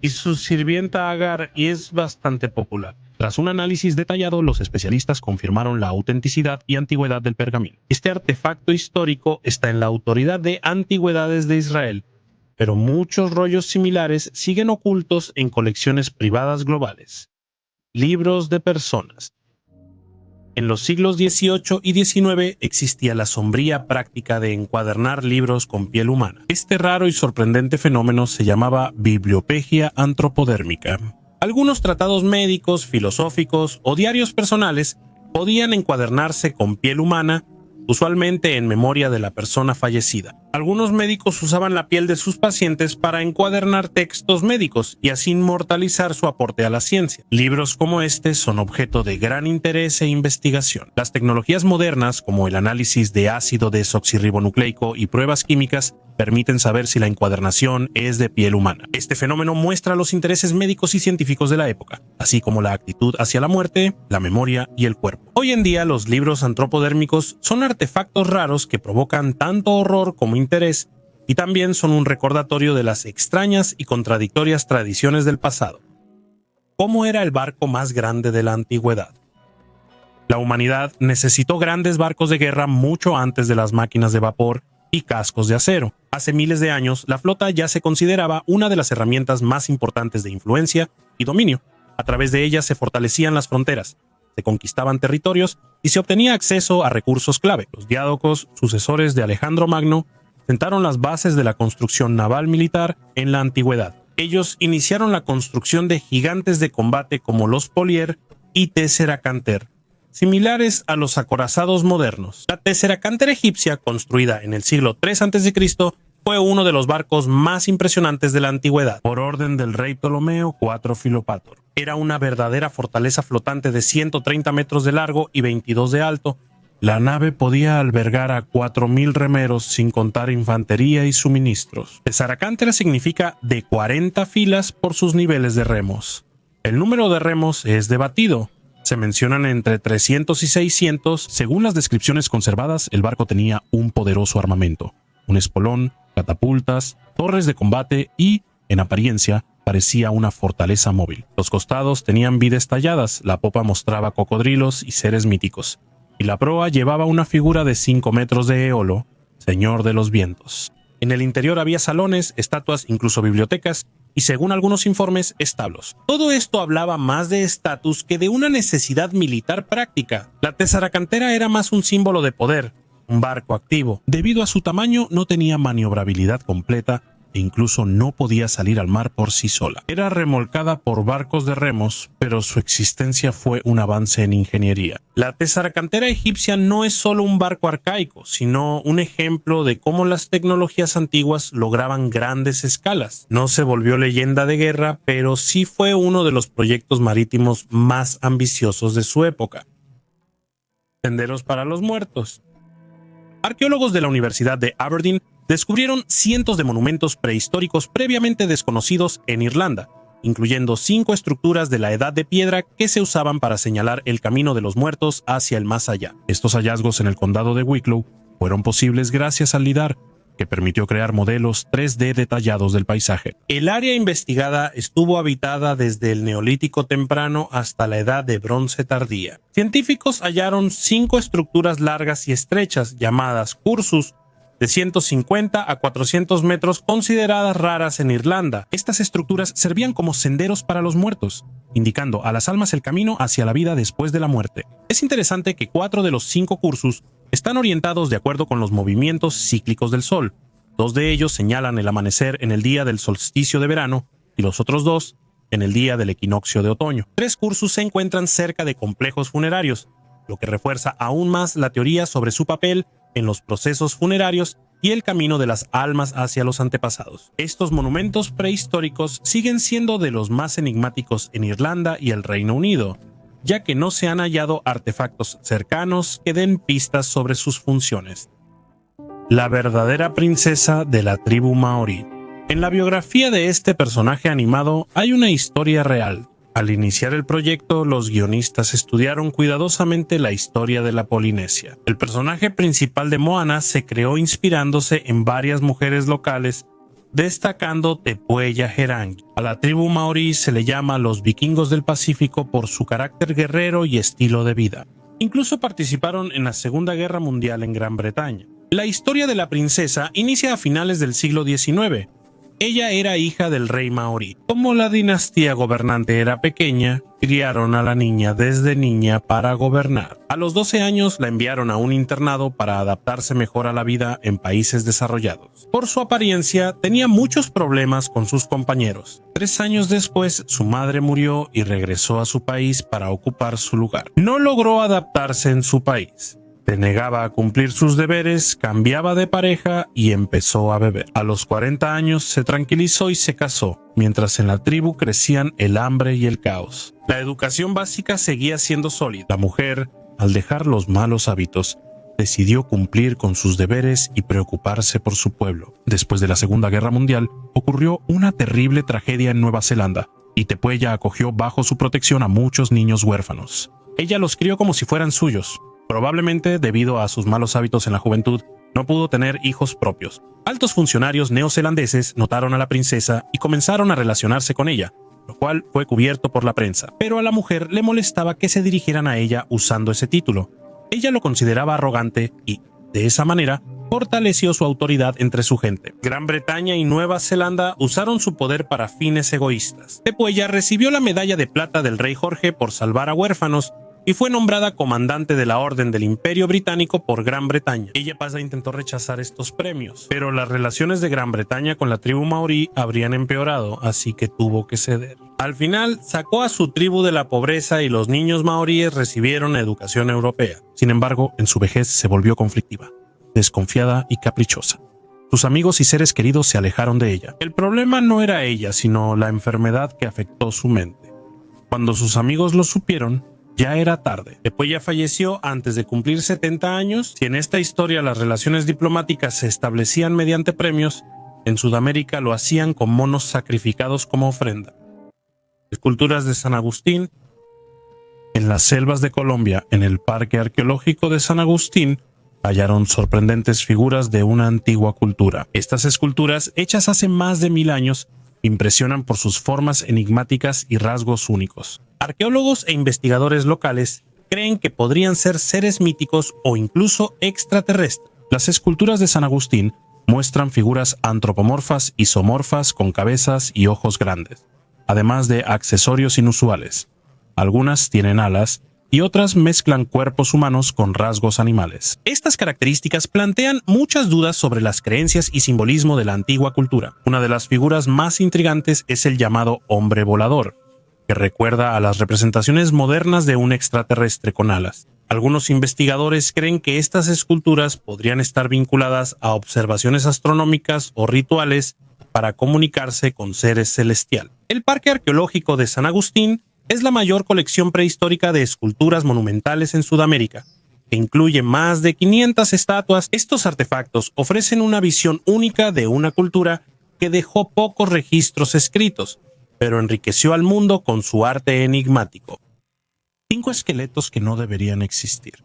y su sirvienta Agar, y es bastante popular. Tras un análisis detallado, los especialistas confirmaron la autenticidad y antigüedad del pergamino. Este artefacto histórico está en la Autoridad de Antigüedades de Israel, pero muchos rollos similares siguen ocultos en colecciones privadas globales. Libros de personas. En los siglos XVIII y XIX existía la sombría práctica de encuadernar libros con piel humana. Este raro y sorprendente fenómeno se llamaba bibliopegia antropodérmica. Algunos tratados médicos, filosóficos o diarios personales podían encuadernarse con piel humana, usualmente en memoria de la persona fallecida. Algunos médicos usaban la piel de sus pacientes para encuadernar textos médicos y así inmortalizar su aporte a la ciencia. Libros como este son objeto de gran interés e investigación. Las tecnologías modernas, como el análisis de ácido desoxirribonucleico y pruebas químicas, permiten saber si la encuadernación es de piel humana. Este fenómeno muestra los intereses médicos y científicos de la época, así como la actitud hacia la muerte, la memoria y el cuerpo. Hoy en día, los libros antropodérmicos son artefactos raros que provocan tanto horror como interés, y también son un recordatorio de las extrañas y contradictorias tradiciones del pasado. ¿Cómo era el barco más grande de la antigüedad? La humanidad necesitó grandes barcos de guerra mucho antes de las máquinas de vapor y cascos de acero. Hace miles de años, la flota ya se consideraba una de las herramientas más importantes de influencia y dominio. A través de ella se fortalecían las fronteras, se conquistaban territorios y se obtenía acceso a recursos clave. Los diádocos, sucesores de Alejandro Magno, sentaron las bases de la construcción naval militar en la antigüedad. Ellos iniciaron la construcción de gigantes de combate como los Polier y Tesseracanter, similares a los acorazados modernos. La Tesseracanter egipcia, construida en el siglo III a.C., fue uno de los barcos más impresionantes de la antigüedad, por orden del rey Ptolomeo IV Filopator. Era una verdadera fortaleza flotante de 130 metros de largo y 22 de alto. La nave podía albergar a 4.000 remeros sin contar infantería y suministros. Tesseracanter significa de 40 filas por sus niveles de remos. El número de remos es debatido. Se mencionan entre 300 y 600. Según las descripciones conservadas, el barco tenía un poderoso armamento, un espolón, catapultas, torres de combate y, en apariencia, parecía una fortaleza móvil. Los costados tenían vides talladas, la popa mostraba cocodrilos y seres míticos, y la proa llevaba una figura de 5 metros de Eolo, señor de los vientos. En el interior había salones, estatuas, incluso bibliotecas, y según algunos informes, establos. Todo esto hablaba más de estatus que de una necesidad militar práctica. La Tesseracanter era más un símbolo de poder, un barco activo. Debido a su tamaño, no tenía maniobrabilidad completa e incluso no podía salir al mar por sí sola. Era remolcada por barcos de remos, pero su existencia fue un avance en ingeniería. La Tesseracanter egipcia no es solo un barco arcaico, sino un ejemplo de cómo las tecnologías antiguas lograban grandes escalas. No se volvió leyenda de guerra, pero sí fue uno de los proyectos marítimos más ambiciosos de su época. Senderos para los muertos. Arqueólogos de la Universidad de Aberdeen descubrieron cientos de monumentos prehistóricos previamente desconocidos en Irlanda, incluyendo 5 estructuras de la Edad de Piedra que se usaban para señalar el camino de los muertos hacia el más allá. Estos hallazgos en el condado de Wicklow fueron posibles gracias al LIDAR, que permitió crear modelos 3D detallados del paisaje. El área investigada estuvo habitada desde el Neolítico temprano hasta la Edad de Bronce tardía. Científicos hallaron 5 estructuras largas y estrechas llamadas cursus, de 150 a 400 metros, consideradas raras en Irlanda. Estas estructuras servían como senderos para los muertos, indicando a las almas el camino hacia la vida después de la muerte. Es interesante que 4 de los 5 cursus están orientados de acuerdo con los movimientos cíclicos del Sol. 2 de ellos señalan el amanecer en el día del solsticio de verano y los otros 2 en el día del equinoccio de otoño. 3 cursus se encuentran cerca de complejos funerarios, lo que refuerza aún más la teoría sobre su papel en los procesos funerarios y el camino de las almas hacia los antepasados. Estos monumentos prehistóricos siguen siendo de los más enigmáticos en Irlanda y el Reino Unido, ya que no se han hallado artefactos cercanos que den pistas sobre sus funciones. La verdadera princesa de la tribu maorí. En la biografía de este personaje animado hay una historia real. Al iniciar el proyecto, los guionistas estudiaron cuidadosamente la historia de la Polinesia. El personaje principal de Moana se creó inspirándose en varias mujeres locales, destacando Tepuella Herangi. A la tribu maorí se le llama los vikingos del Pacífico por su carácter guerrero y estilo de vida. Incluso participaron en la Segunda Guerra Mundial en Gran Bretaña. La historia de la princesa inicia a finales del siglo XIX. Ella era hija del rey maorí. Como la dinastía gobernante era pequeña, criaron a la niña desde niña para gobernar. A los 12 años la enviaron a un internado para adaptarse mejor a la vida en países desarrollados. Por su apariencia, tenía muchos problemas con sus compañeros. 3 años después, su madre murió y regresó a su país para ocupar su lugar. No logró adaptarse en su país. Se negaba a cumplir sus deberes, cambiaba de pareja y empezó a beber. A los 40 años se tranquilizó y se casó, mientras en la tribu crecían el hambre y el caos. La educación básica seguía siendo sólida. La mujer, al dejar los malos hábitos, decidió cumplir con sus deberes y preocuparse por su pueblo. Después de la Segunda Guerra Mundial, ocurrió una terrible tragedia en Nueva Zelanda, y Tepuella acogió bajo su protección a muchos niños huérfanos. Ella los crió como si fueran suyos. Probablemente, debido a sus malos hábitos en la juventud, no pudo tener hijos propios. Altos funcionarios neozelandeses notaron a la princesa y comenzaron a relacionarse con ella, lo cual fue cubierto por la prensa. Pero a la mujer le molestaba que se dirigieran a ella usando ese título. Ella lo consideraba arrogante y, de esa manera, fortaleció su autoridad entre su gente. Gran Bretaña y Nueva Zelanda usaron su poder para fines egoístas. Tepuella recibió la medalla de plata del rey Jorge por salvar a huérfanos y fue nombrada comandante de la Orden del Imperio Británico por Gran Bretaña. Ella intentó rechazar estos premios, pero las relaciones de Gran Bretaña con la tribu maorí habrían empeorado, así que tuvo que ceder. Al final, sacó a su tribu de la pobreza y los niños maoríes recibieron educación europea. Sin embargo, en su vejez se volvió conflictiva, desconfiada y caprichosa. Sus amigos y seres queridos se alejaron de ella. El problema no era ella, sino la enfermedad que afectó su mente. Cuando sus amigos lo supieron, ya era tarde. Tepuella falleció antes de cumplir 70 años. Si en esta historia las relaciones diplomáticas se establecían mediante premios, en Sudamérica lo hacían con monos sacrificados como ofrenda. Esculturas de San Agustín. En las selvas de Colombia, en el Parque Arqueológico de San Agustín, hallaron sorprendentes figuras de una antigua cultura. Estas esculturas, hechas hace más de 1000 años, impresionan por sus formas enigmáticas y rasgos únicos. Arqueólogos e investigadores locales creen que podrían ser seres míticos o incluso extraterrestres. Las esculturas de San Agustín muestran figuras antropomorfas y zoomorfas con cabezas y ojos grandes, además de accesorios inusuales. Algunas tienen alas y otras mezclan cuerpos humanos con rasgos animales. Estas características plantean muchas dudas sobre las creencias y simbolismo de la antigua cultura. Una de las figuras más intrigantes es el llamado hombre volador, que recuerda a las representaciones modernas de un extraterrestre con alas. Algunos investigadores creen que estas esculturas podrían estar vinculadas a observaciones astronómicas o rituales para comunicarse con seres celestiales. El Parque Arqueológico de San Agustín es la mayor colección prehistórica de esculturas monumentales en Sudamérica, que incluye más de 500 estatuas. Estos artefactos ofrecen una visión única de una cultura que dejó pocos registros escritos, pero enriqueció al mundo con su arte enigmático. 5 esqueletos que no deberían existir.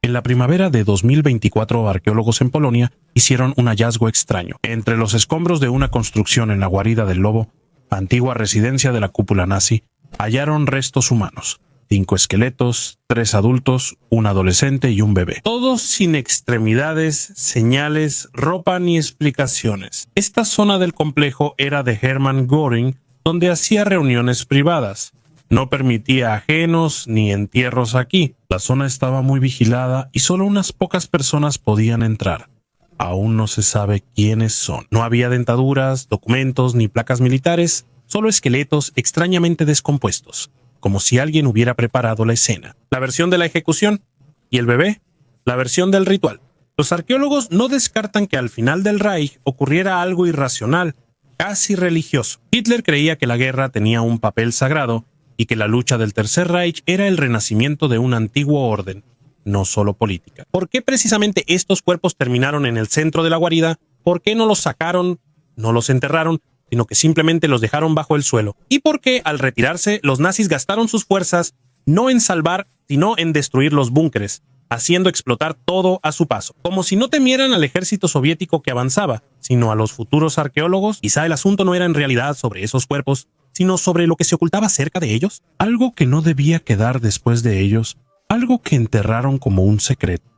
En la primavera de 2024, arqueólogos en Polonia hicieron un hallazgo extraño. Entre los escombros de una construcción en la guarida del lobo, antigua residencia de la cúpula nazi, hallaron restos humanos. 5 esqueletos, 3 adultos, un adolescente y un bebé. Todos sin extremidades, señales, ropa ni explicaciones. Esta zona del complejo era de Hermann Göring, donde hacía reuniones privadas. No permitía ajenos ni entierros aquí. La zona estaba muy vigilada y solo unas pocas personas podían entrar. Aún no se sabe quiénes son. No había dentaduras, documentos ni placas militares, solo esqueletos extrañamente descompuestos. como si alguien hubiera preparado la escena. La versión de la ejecución y el bebé, la versión del ritual. Los arqueólogos no descartan que al final del Reich ocurriera algo irracional, casi religioso. Hitler creía que la guerra tenía un papel sagrado y que la lucha del Tercer Reich era el renacimiento de un antiguo orden, no solo política. ¿Por qué precisamente estos cuerpos terminaron en el centro de la guarida? ¿Por qué no los sacaron, no los enterraron, sino que simplemente los dejaron bajo el suelo? ¿Y por qué al retirarse los nazis gastaron sus fuerzas no en salvar, sino en destruir los búnkeres, haciendo explotar todo a su paso? Como si no temieran al ejército soviético que avanzaba, sino a los futuros arqueólogos. Quizá el asunto no era en realidad sobre esos cuerpos, sino sobre lo que se ocultaba cerca de ellos. Algo que no debía quedar después de ellos, algo que enterraron como un secreto.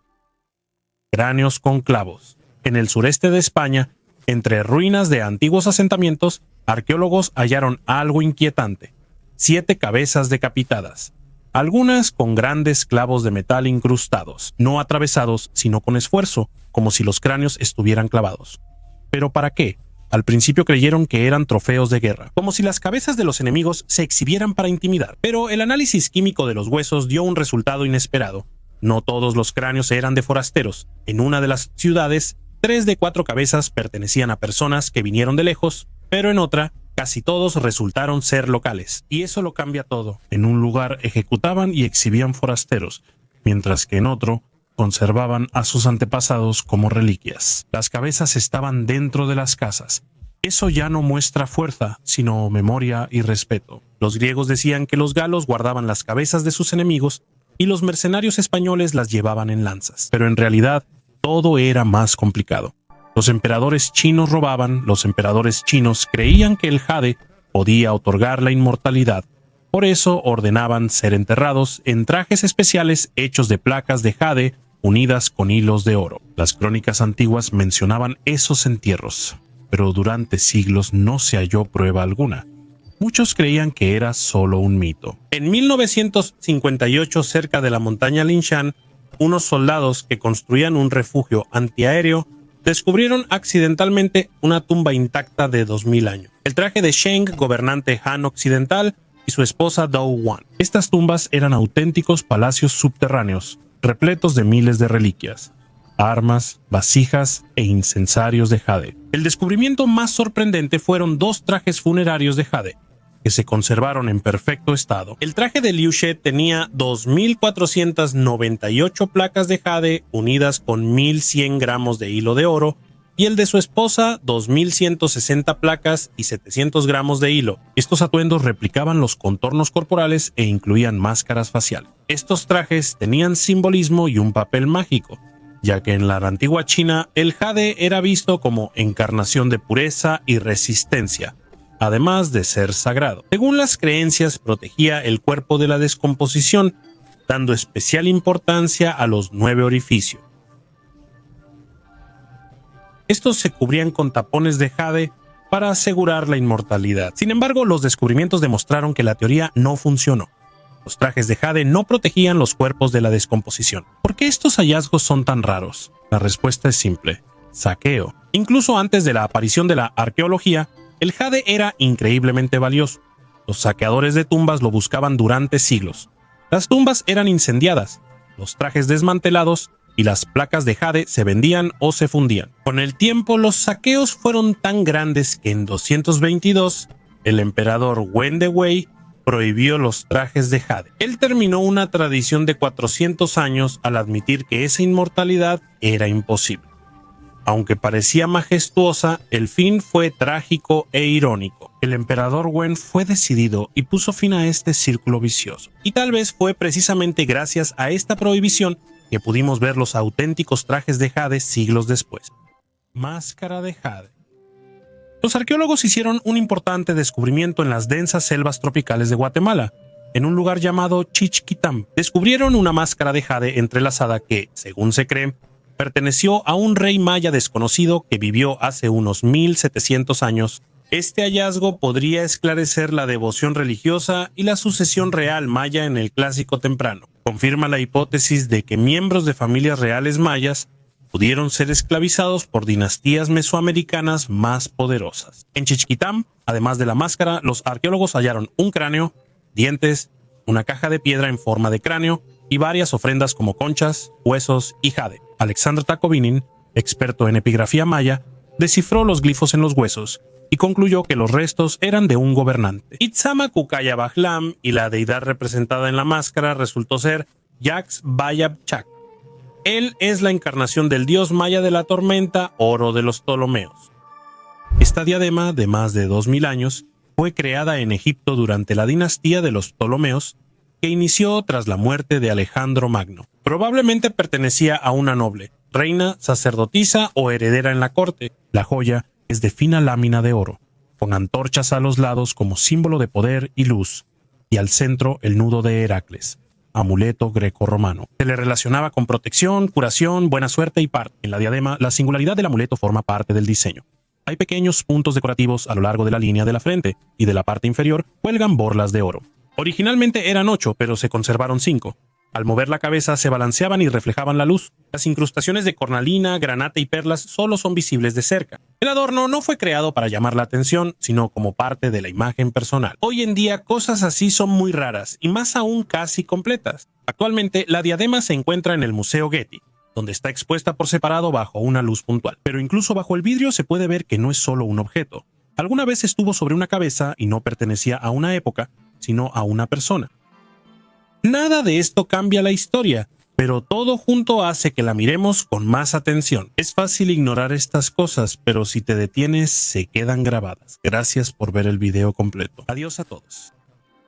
Cráneos con clavos. En el sureste de España, entre ruinas de antiguos asentamientos, arqueólogos hallaron algo inquietante: 7 cabezas decapitadas, algunas con grandes clavos de metal incrustados, no atravesados, sino con esfuerzo, como si los cráneos estuvieran clavados. ¿Pero para qué? Al principio creyeron que eran trofeos de guerra, como si las cabezas de los enemigos se exhibieran para intimidar. Pero el análisis químico de los huesos dio un resultado inesperado. No todos los cráneos eran de forasteros. En una de las ciudades, 3 de 4 cabezas pertenecían a personas que vinieron de lejos, pero en otra, casi todos resultaron ser locales. Y eso lo cambia todo. En un lugar ejecutaban y exhibían forasteros, mientras que en otro conservaban a sus antepasados como reliquias. Las cabezas estaban dentro de las casas. Eso ya no muestra fuerza, sino memoria y respeto. Los griegos decían que los galos guardaban las cabezas de sus enemigos y los mercenarios españoles las llevaban en lanzas. Pero en realidad, todo era más complicado. Los emperadores chinos robaban, los emperadores chinos creían que el jade podía otorgar la inmortalidad. Por eso ordenaban ser enterrados en trajes especiales hechos de placas de jade unidas con hilos de oro. Las crónicas antiguas mencionaban esos entierros, pero durante siglos no se halló prueba alguna. Muchos creían que era solo un mito. En 1958, cerca de la montaña Linshan, unos soldados que construían un refugio antiaéreo descubrieron accidentalmente una tumba intacta de 2000 años. El traje de Sheng, gobernante Han Occidental, y su esposa Dou Wan. Estas tumbas eran auténticos palacios subterráneos, repletos de miles de reliquias, armas, vasijas e incensarios de jade. El descubrimiento más sorprendente fueron 2 trajes funerarios de jade, que se conservaron en perfecto estado. El traje de Liu She tenía 2.498 placas de jade unidas con 1.100 gramos de hilo de oro, y el de su esposa 2.160 placas y 700 gramos de hilo. Estos atuendos replicaban los contornos corporales e incluían máscaras faciales. Estos trajes tenían simbolismo y un papel mágico, ya que en la antigua China el jade era visto como encarnación de pureza y resistencia, además de ser sagrado. Según las creencias, protegía el cuerpo de la descomposición, dando especial importancia a los 9 orificios. Estos se cubrían con tapones de jade para asegurar la inmortalidad. Sin embargo, los descubrimientos demostraron que la teoría no funcionó. Los trajes de jade no protegían los cuerpos de la descomposición. ¿Por qué estos hallazgos son tan raros? La respuesta es simple: saqueo. Incluso antes de la aparición de la arqueología, el jade era increíblemente valioso. Los saqueadores de tumbas lo buscaban durante siglos. Las tumbas eran incendiadas, los trajes desmantelados y las placas de jade se vendían o se fundían. Con el tiempo, los saqueos fueron tan grandes que en 222, el emperador Wen de Wei prohibió los trajes de jade. Él terminó una tradición de 400 años al admitir que esa inmortalidad era imposible. Aunque parecía majestuosa, el fin fue trágico e irónico. El emperador Wen fue decidido y puso fin a este círculo vicioso. Y tal vez fue precisamente gracias a esta prohibición que pudimos ver los auténticos trajes de jade siglos después. Máscara de jade. Los arqueólogos hicieron un importante descubrimiento en las densas selvas tropicales de Guatemala, en un lugar llamado Chichquitam. Descubrieron una máscara de jade entrelazada que, según se cree, perteneció a un rey maya desconocido que vivió hace unos 1700 años. Este hallazgo podría esclarecer la devoción religiosa y la sucesión real maya en el Clásico temprano. Confirma la hipótesis de que miembros de familias reales mayas pudieron ser esclavizados por dinastías mesoamericanas más poderosas. En Chichquitam, además de la máscara, los arqueólogos hallaron un cráneo, dientes una caja de piedra en forma de cráneo y varias ofrendas como conchas, huesos y jade. Alexander Takovinin, experto en epigrafía maya, descifró los glifos en los huesos y concluyó que los restos eran de un gobernante. Itzama Kukaya Bajlam y la deidad representada en la máscara resultó ser Yax Bayab-Chak. Él es la encarnación del dios maya de la tormenta, Oro de los Ptolomeos. Esta diadema, de más de 2000 años, fue creada en Egipto durante la dinastía de los Ptolomeos, que inició tras la muerte de Alejandro Magno. Probablemente pertenecía a una noble, reina, sacerdotisa o heredera en la corte. La joya es de fina lámina de oro, con antorchas a los lados como símbolo de poder y luz, y al centro el nudo de Heracles, amuleto greco-romano. Se le relacionaba con protección, curación, buena suerte y parte. En la diadema, la singularidad del amuleto forma parte del diseño. Hay pequeños puntos decorativos a lo largo de la línea de la frente, y de la parte inferior cuelgan borlas de oro. Originalmente eran 8, pero se conservaron 5. Al mover la cabeza se balanceaban y reflejaban la luz. Las incrustaciones de cornalina, granate y perlas solo son visibles de cerca. El adorno no fue creado para llamar la atención, sino como parte de la imagen personal. Hoy en día cosas así son muy raras y más aún casi completas. Actualmente la diadema se encuentra en el Museo Getty, donde está expuesta por separado bajo una luz puntual. Pero incluso bajo el vidrio se puede ver que no es solo un objeto. Alguna vez estuvo sobre una cabeza y no pertenecía a una época, sino a una persona. Nada de esto cambia la historia, pero todo junto hace que la miremos con más atención. Es fácil ignorar estas cosas, pero si te detienes se quedan grabadas. Gracias por ver el video completo. Adiós a todos.